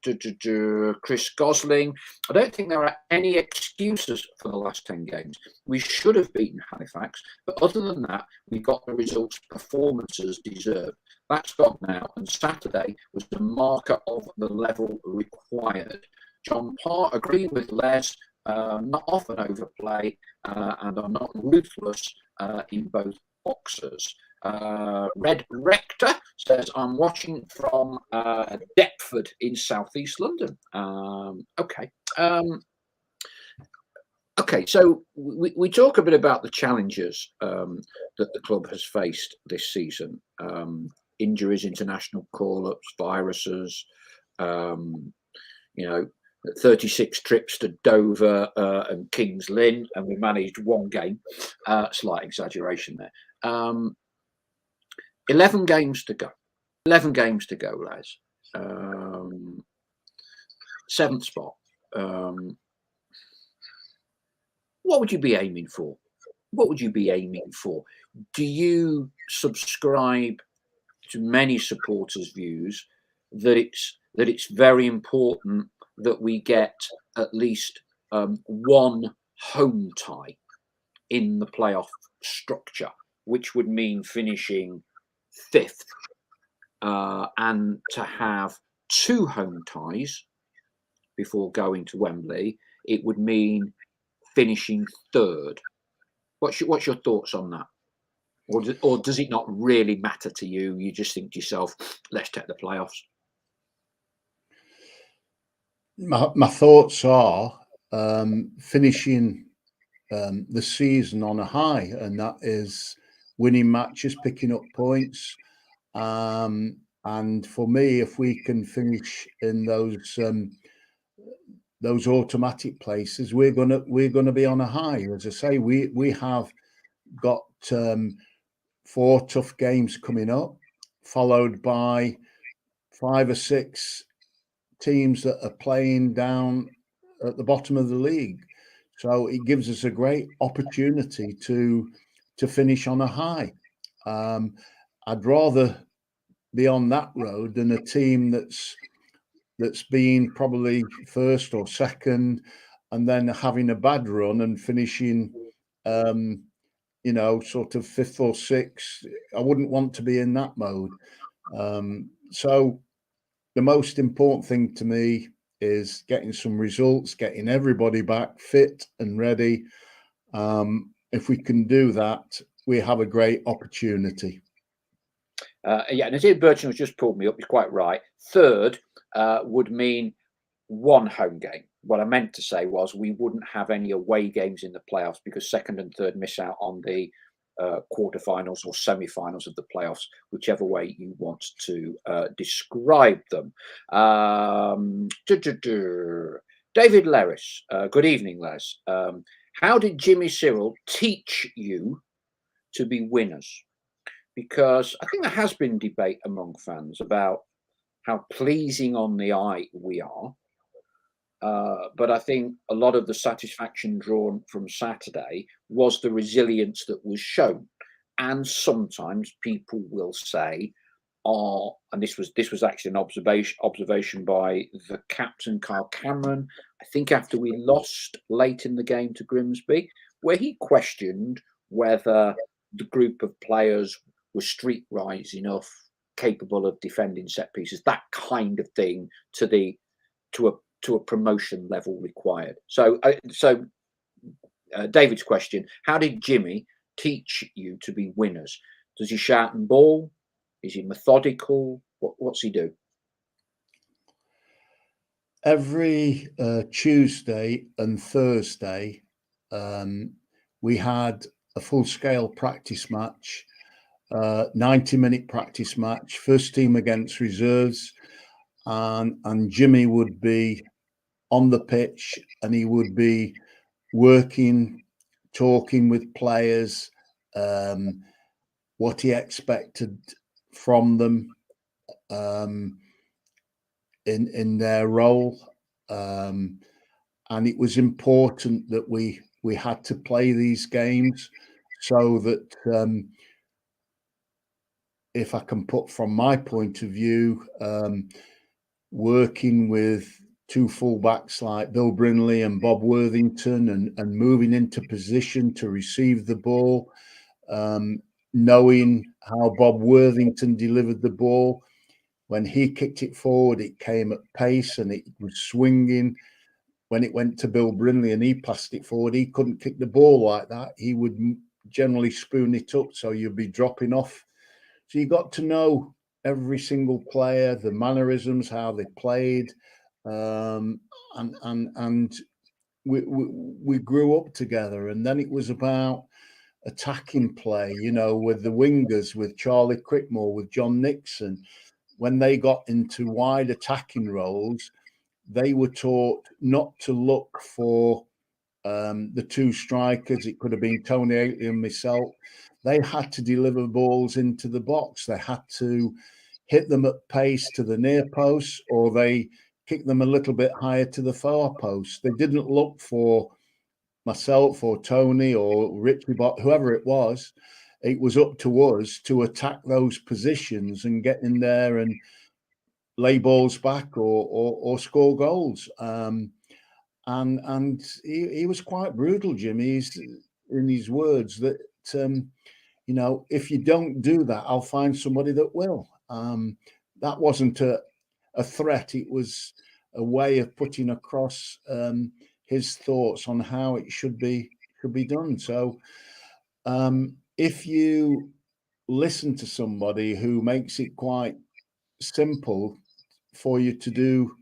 Chris Gosling. I don't think there are any excuses for the last 10 games. We should have beaten Halifax, but other than that, we got the results performances deserved. That's gone now, and Saturday was the marker of the level required. John Parr agreed with Les, not often overplay, and are not ruthless in both boxes. Red Rector says, I'm watching from Deptford in southeast London. Okay. Okay, so we talk a bit about the challenges that the club has faced this season. Injuries, international call-ups, viruses, 36 trips to Dover and King's Lynn, and we managed one game. Slight exaggeration there. 11 games to go. 11 games to go, Les. 7th spot. What would you be aiming for? What would you be aiming for? Do you subscribe to many supporters' views that it's very important that we get at least one home tie in the playoff structure, which would mean finishing 5th, and to have 2 home ties before going to Wembley, it would mean finishing 3rd. What's your thoughts on that? Or does it not really matter to you? You just think to yourself, let's take the playoffs. My thoughts are finishing the season on a high, and that is winning matches, picking up points. And for me, if we can finish in those automatic places, we're gonna be on a high. As I say, we have got 4 tough games coming up, followed by 5 or 6 teams that are playing down at the bottom of the league. So it gives us a great opportunity to finish on a high. I'd rather be on that road than a team that's been probably 1st or 2nd and then having a bad run and finishing sort of 5th or 6th. I wouldn't want to be in that mode. So the most important thing to me is getting some results, getting everybody back fit and ready. If we can do that, we have a great opportunity. Nazir Bircham has just pulled me up. He's quite right. 3rd would mean 1 home game. What I meant to say was we wouldn't have any away games in the playoffs because 2nd and 3rd miss out on the quarterfinals or semi-finals of the playoffs, whichever way you want to describe them. David Leris, good evening, Les. How did Jimmy Cyril teach you to be winners? Because I think there has been debate among fans about how pleasing on the eye we are. But I think a lot of the satisfaction drawn from Saturday was the resilience that was shown. And sometimes people will say, and this was actually an observation by the captain, Kyle Cameron, I think after we lost late in the game to Grimsby, where he questioned whether the group of players were streetwise enough, capable of defending set pieces, that kind of thing, to a promotion level required. So David's question: how did Jimmy teach you to be winners? Does he shout and ball? Is he methodical? What's he do? Every Tuesday and Thursday, we had a full-scale practice match, 90-minute practice match, first team against reserves, and Jimmy would be on the pitch and he would be working, talking with players, what he expected from them in their role, and it was important that we had to play these games so that if I can put from my point of view, working with two fullbacks like Bill Brindley and Bob Worthington, and moving into position to receive the ball, knowing how Bob Worthington delivered the ball. When he kicked it forward, it came at pace and it was swinging. When it went to Bill Brindley and he passed it forward, he couldn't kick the ball like that. He would generally spoon it up, so you'd be dropping off. So you got to know every single player, the mannerisms, how they played, and we grew up together. And then it was about attacking play, with the wingers, with Charlie Crickmore, with John Nixon. When they got into wide attacking roles, they were taught not to look for the two strikers. It could have been Tony Aitley and myself. They had to deliver balls into the box. They had to hit them at pace to the near post, or they kick them a little bit higher to the far post. They didn't look for myself or Tony or Richie Bott, whoever it was. It was up to us to attack those positions and get in there and lay balls back or score goals. And he was quite brutal, Jimmy. He's, in his words, that if you don't do that, I'll find somebody that will. That wasn't a threat. It was a way of putting across his thoughts on how it should be done. So if you listen to somebody who makes it quite simple for you to do,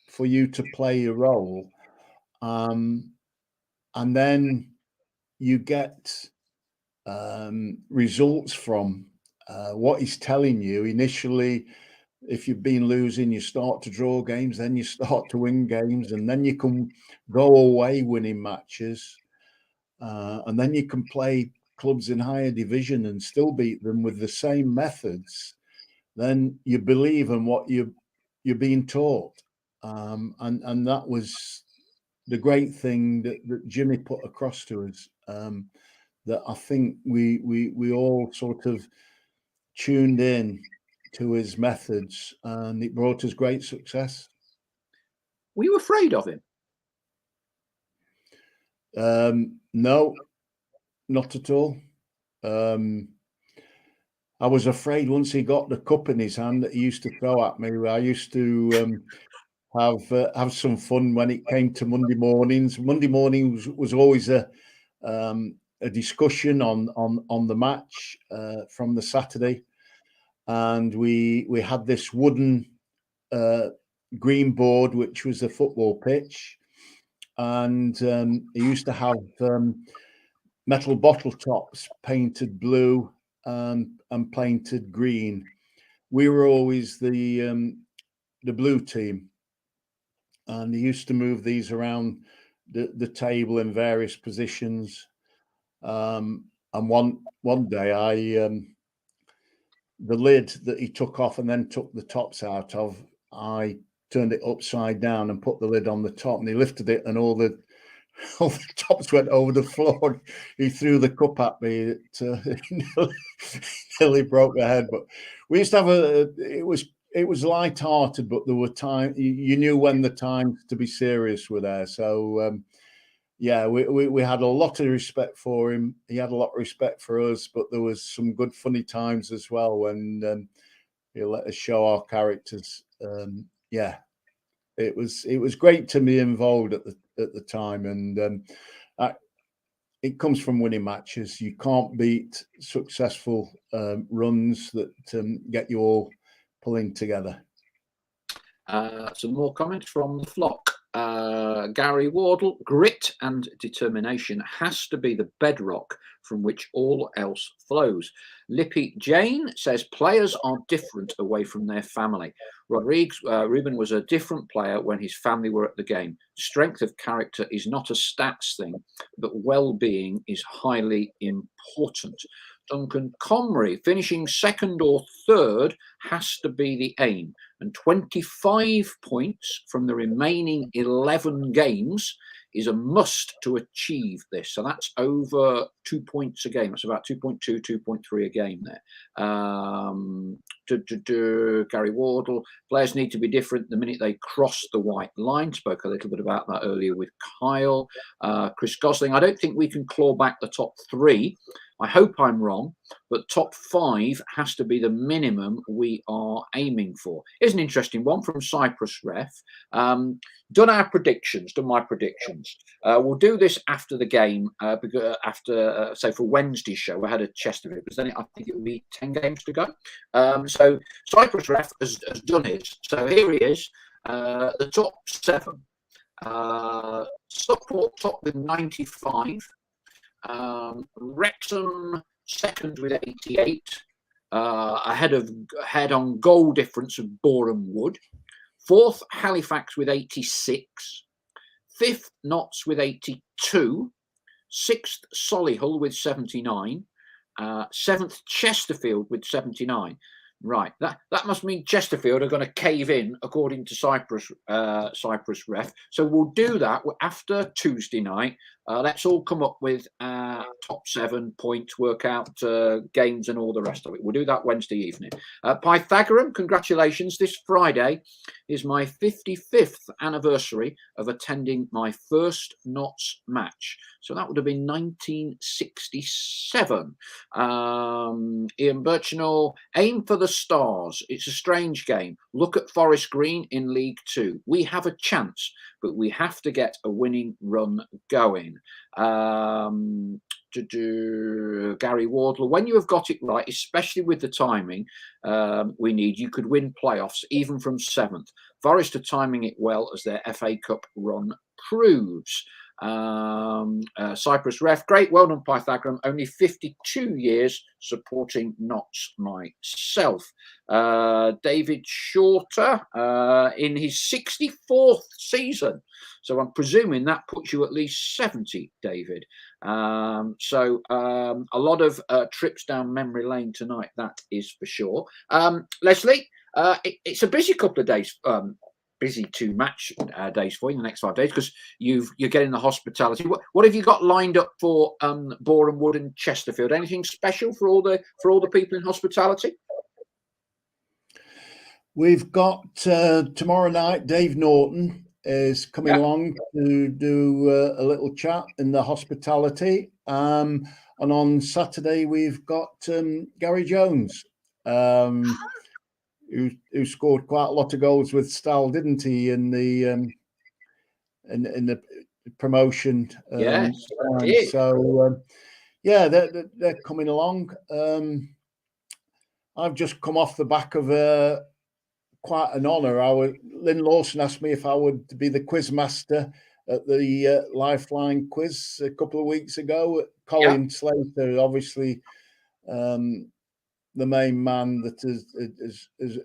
for you to play your role, and then you get results from what he's telling you initially. If you've been losing, you start to draw games, then you start to win games, and then you can go away winning matches, and then you can play clubs in higher division and still beat them with the same methods. Then you believe in what you're being taught, and that was the great thing that Jimmy put across to us. That I think we all sort of tuned in to his methods, and it brought us great success. Were you afraid of him? No, not at all. I was afraid once he got the cup in his hand that he used to throw at me. I used to have some fun when it came to Monday mornings. Monday mornings was always a discussion on the match from the Saturday, and we had this wooden green board, which was a football pitch, and he used to have metal bottle tops painted blue and painted green. We were always the blue team, and he used to move these around the table in various positions. And one day, the lid that he took off and then took the tops out of, I turned it upside down and put the lid on the top, and he lifted it, and all the tops went over the floor. He threw the cup at me. It nearly broke my head. But we used to have it was light-hearted, but there were times you knew when the times to be serious were there. So yeah, we had a lot of respect for him. He had a lot of respect for us, but there was some good funny times as well when he let us show our characters. Yeah, it was great to be involved at the time, and it comes from winning matches. You can't beat successful runs that get you all pulling together. Some more comments from the flock. Gary Wardle: grit and determination has to be the bedrock from which all else flows. Lippy Jane says players are different away from their family. Ruben was a different player when his family were at the game. Strength of character is not a stats thing, but well-being is highly important. Duncan Comrie: finishing second or third has to be the aim, and 25 points from the remaining 11 games is a must to achieve this. So that's over 2 points a game. That's about 2.2, 2.3 a game there. Gary Wardle, players need to be different the minute they cross the white line. Spoke a little bit about that earlier with Kyle. Chris Gosling, I don't think we can claw back the top 3. I hope I'm wrong, but top 5 has to be the minimum we are aiming for. Here's an interesting one from Cyprus Ref. Done my predictions. We'll do this after the game, because after, say, for Wednesday's show, I had a Chesterfield, because then I think it will be 10 games to go. So Cyprus Ref has done his. So here he is, the top 7. Stockport top with 95. Wrexham second with 88, ahead on goal difference of Boreham Wood. 4th, Halifax with 86. 5th, Notts with 82. 6th, Solihull with 79. 7th, Chesterfield with 79. Right, that must mean Chesterfield are going to cave in, according to Cyprus Ref. So we'll do that after Tuesday night. Let's all come up with top 7 points, work out games and all the rest of it. We'll do that Wednesday evening. Pythagorean, congratulations. This Friday is my 55th anniversary of attending my first Notts match. So that would have been 1967. Ian Birchinall, aim for the stars. It's a strange game. Look at Forest Green in League 2. We have a chance, but we have to get a winning run going. Gary Wardle, when you have got it right, especially with the timing we need, you could win playoffs even from 7th. Forest are timing it well, as their FA Cup run proves. Cyprus Ref, great, well done Pythagorean, only 52 years supporting Notts myself. David Shorter, in his 64th season, so I'm presuming that puts you at least 70, David. So a lot of trips down memory lane tonight, that is for sure. Leslie, it's a busy couple of days, busy 2 match days for you in the next 5 days, because you're getting the hospitality. What have you got lined up for Boreham Wood and Chesterfield? Anything special for all the people in hospitality? We've got tomorrow night, Dave Norton is coming along to do a little chat in the hospitality. And on Saturday, we've got Gary Jones, who scored quite a lot of goals with style, didn't he, in the promotion? Yes. So they're coming along. I've just come off the back of quite an honour. Lynn Lawson asked me if I would be the quiz master at the Lifeline quiz a couple of weeks ago. Colin Slater, obviously, the main man that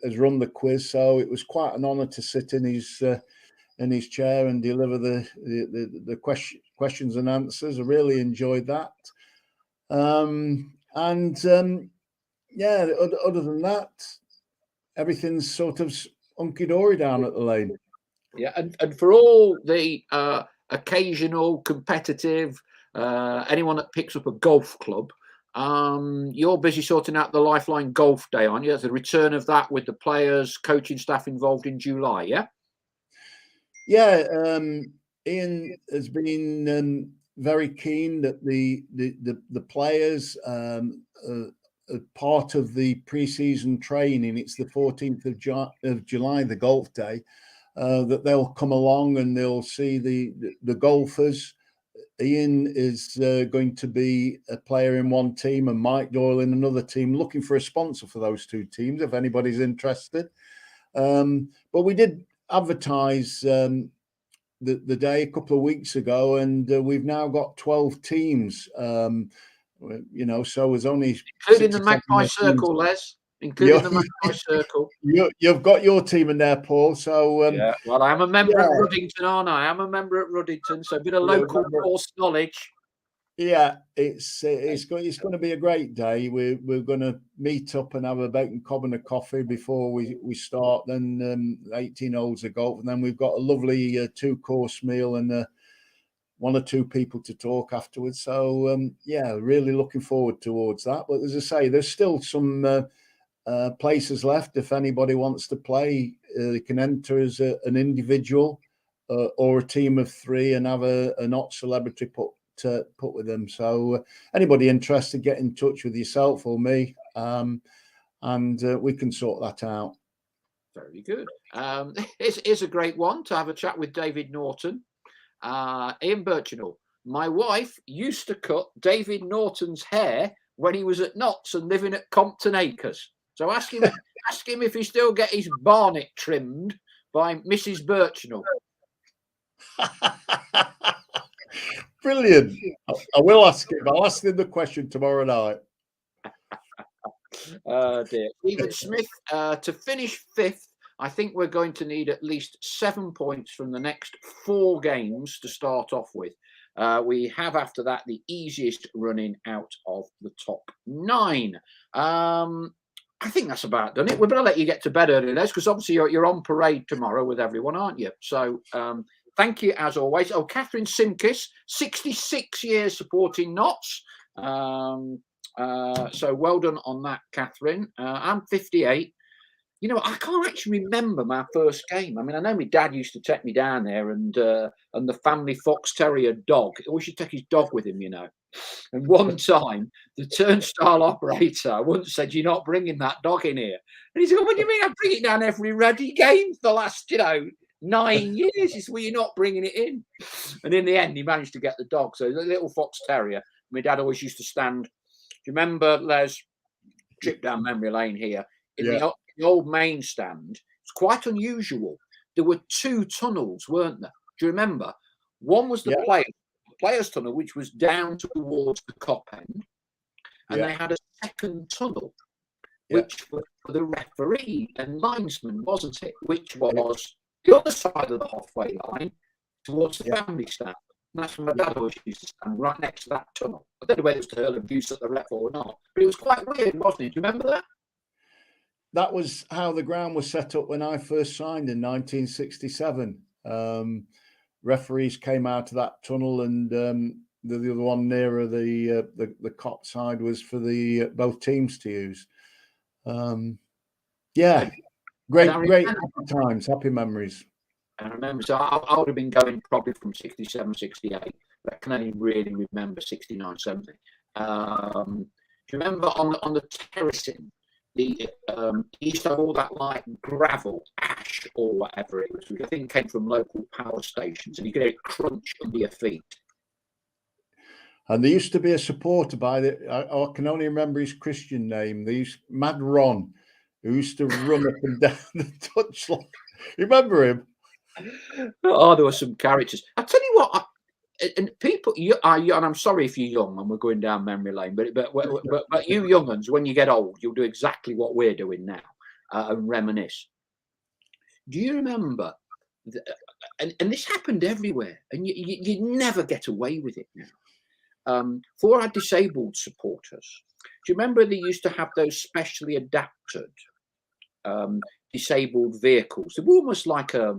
has run the quiz, so it was quite an honour to sit in his chair and deliver the questions and answers. I really enjoyed that. Other than that, everything's sort of hunky-dory down at the lane. Yeah, and for all the occasional competitive, anyone that picks up a golf club, you're busy sorting out the Lifeline Golf Day, aren't you? There's a return of that with the players, coaching staff involved in July, yeah? Yeah, Ian has been very keen that the players part of the pre-season training. It's the 14th of July, the golf day, that they'll come along and they'll see the golfers. Ian is going to be a player in one team and Mike Doyle in another team, looking for a sponsor for those 2 teams if anybody's interested. But we did advertise the day a couple of weeks ago, and we've now got 12 teams. So it was only including the Magpie Circle, Les. Including the Magpie Circle. You've got your team in there, Paul. So well, I'm a member at Ruddington, aren't I? I'm a member at Ruddington, so a bit of local course knowledge. Yeah, it's going to be a great day. We're going to meet up and have a bacon cob and a coffee before we start. Then 18 holes of golf, and then we've got a lovely 2-course meal and one or two people to talk afterwards. So yeah, really looking forward towards that. But as I say, there's still some places left. If anybody wants to play, they can enter as an individual or a team of 3 and have a not celebrity put with them. So anybody interested, get in touch with yourself or me, and we can sort that out. Very good. It's a great one to have a chat with David Norton. Ian Birchinall, my wife used to cut David Norton's hair when he was at Notts and living at Compton Acres. So ask him if he still get his barnet trimmed by Mrs. Birchinall. Brilliant. I will ask him. I'll ask him the question tomorrow night. Dear. Stephen Smith, to finish 5th, I think we're going to need at least 7 points from the next 4 games to start off with. We have after that the easiest running out of the top 9. I think that's about done it. We're going to let you get to bed early, Les, because obviously you're on parade tomorrow with everyone, aren't you? So thank you as always. Oh, Catherine Simkis, 66 years supporting Notts. So well done on that, Catherine. I'm 58. You know, I can't actually remember my first game. I mean, I know my dad used to take me down there, and the family fox terrier dog. He always should take his dog with him, you know. And one time, the turnstile operator once said, "You're not bringing that dog in here." And he said, "What do you mean? I bring it down every ready game for the last, 9 years." He said, "Well, you're not bringing it in." And in the end, he managed to get the dog. So the little fox terrier. My dad always used to stand. Do you remember, Les? Trip down memory lane here. In the old main stand, it's quite unusual. There were 2 tunnels, weren't there? Do you remember? One was the players' tunnel, which was down towards the Cop end, and they had a second tunnel, which was for the referee and linesman, wasn't it? Which was the other side of the halfway line towards the family stand. And that's when my dad always used to stand right next to that tunnel. I don't know whether it was to hurl abuse at the ref or not, but it was quite weird, wasn't it? Do you remember that? That was how the ground was set up when I first signed in 1967. Referees came out of that tunnel, and the other one nearer the cop side was for the both teams to use. Yeah, great happy times, happy memories. I remember, so I would have been going probably from 67, 68, but I can only really remember 69, 70. Do you remember on the terracing? He used to have all that like gravel, ash, or whatever it was, which I think came from local power stations, and you could hear it crunch under your feet. And there used to be a supporter I can only remember his Christian name. Mad Ron, who used to run up and down the touchline. You remember him? Oh, there were some characters. I tell you what, and people, and I'm sorry if you're young and we're going down memory lane, but you young uns, when you get old, you'll do exactly what we're doing now and reminisce. Do you remember? And this happened everywhere, and you never get away with it now. For our disabled supporters, do you remember they used to have those specially adapted disabled vehicles? They were almost like a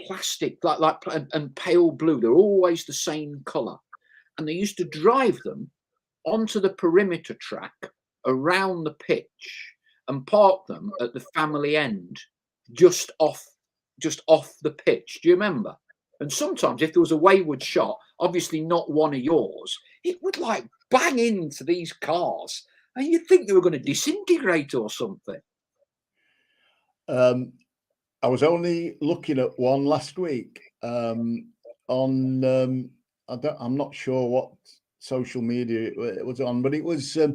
plastic, like and pale blue. They're always the same colour, and they used to drive them onto the perimeter track around the pitch and park them at the family end, just off the pitch. Do you remember? And sometimes, if there was a wayward shot, obviously not one of yours, it would like bang into these cars, and you'd think they were going to disintegrate or something. I was only looking at one last week I'm not sure what social media it was on, but it was a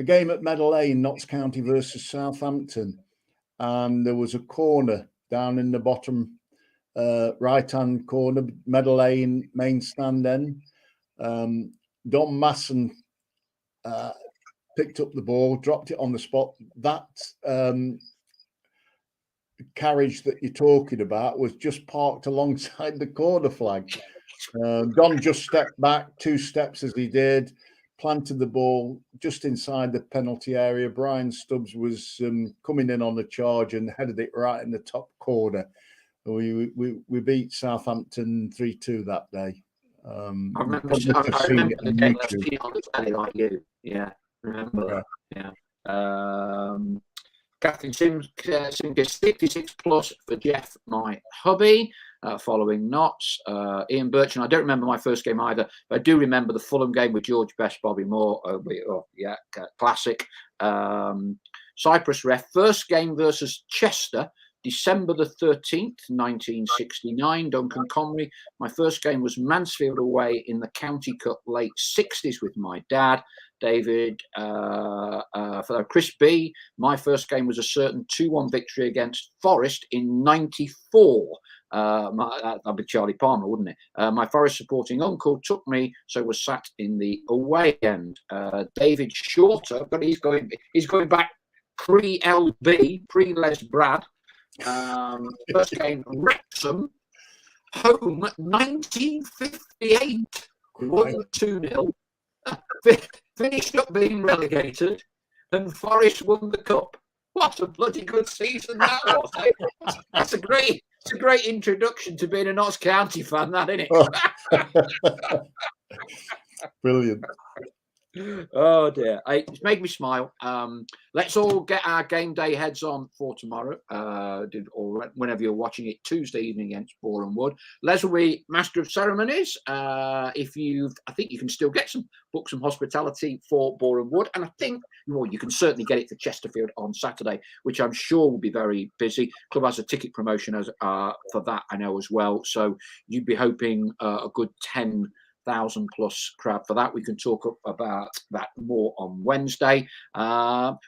game at Meadow Lane, Notts County versus Southampton, and there was a corner down in the bottom right-hand corner, Meadow Lane main stand end. Don Masson picked up the ball, dropped it on the spot. That carriage that you're talking about was just parked alongside the corner flag. Don just stepped back 2 steps as he did, planted the ball just inside the penalty area. Brian Stubbs was coming in on the charge and headed it right in the top corner. We beat Southampton 3-2 that day. I remember the game last year on the telly like you. Yeah, remember that. Yeah. Catherine Sims gets 56 plus for Jeff, my hubby, following Knots. Ian Birchin, I don't remember my first game either, but I do remember the Fulham game with George Best, Bobby Moore. Classic. Cyprus ref, first game versus Chester, December the 13th, 1969. Duncan Connery. My first game was Mansfield away in the County Cup late 60s with my dad. David, for Chris B, my first game was a certain 2-1 victory against Forest in 94. That'd be Charlie Palmer, wouldn't it? My Forest supporting uncle took me, so was sat in the away end. David Shorter, but he's going back pre-LB, pre-Les Brad. First game, Wrexham, home, 1958, won 2-0. Finished up being relegated, and Forest won the cup. What a bloody good season that was! Eh? It's a great introduction to being a Notts County fan, that, isn't it? Brilliant. Oh dear, it's made me smile. Let's all get our game day heads on for tomorrow, or whenever you're watching it, Tuesday evening against Boreham Wood. Les will be master of ceremonies. I think you can still book some hospitality for Boreham Wood, and I think you can certainly get it for Chesterfield on Saturday, which I'm sure will be very busy. Club has a ticket promotion for that, I know as well. So you'd be hoping a good 10,000 plus crowd for that. We can talk about that more on Wednesday.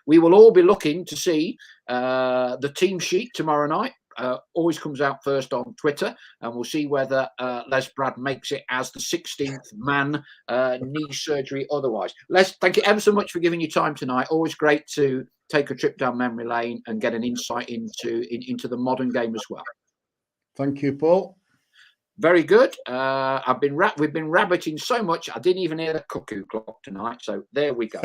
We will all be looking to see the team sheet tomorrow night. Always comes out first on Twitter, and we'll see whether Les Brad makes it as the 16th man, knee surgery otherwise. Les, thank you ever so much for giving your time tonight. Always great to take a trip down memory lane and get an insight into the modern game as well. Thank you, Paul. Very good. We've been rabbiting so much I didn't even hear the cuckoo clock tonight. So there we go.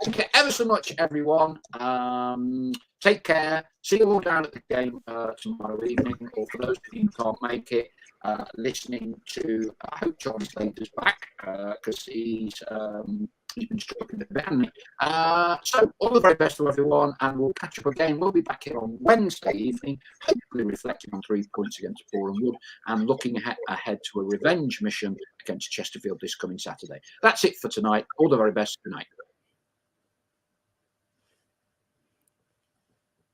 Thank you ever so much, everyone. Take care. See you all down at the game tomorrow evening, or for those of you who can't make it, listening to. I hope John Slater's back because he's been struggling a bit, hasn't he? So all the very best to everyone, and we'll catch up again. We'll be back here on Wednesday evening, hopefully reflecting on 3 points against Boreham Wood and looking ahead to a revenge mission against Chesterfield this coming Saturday. That's it for tonight. All the very best. Good night.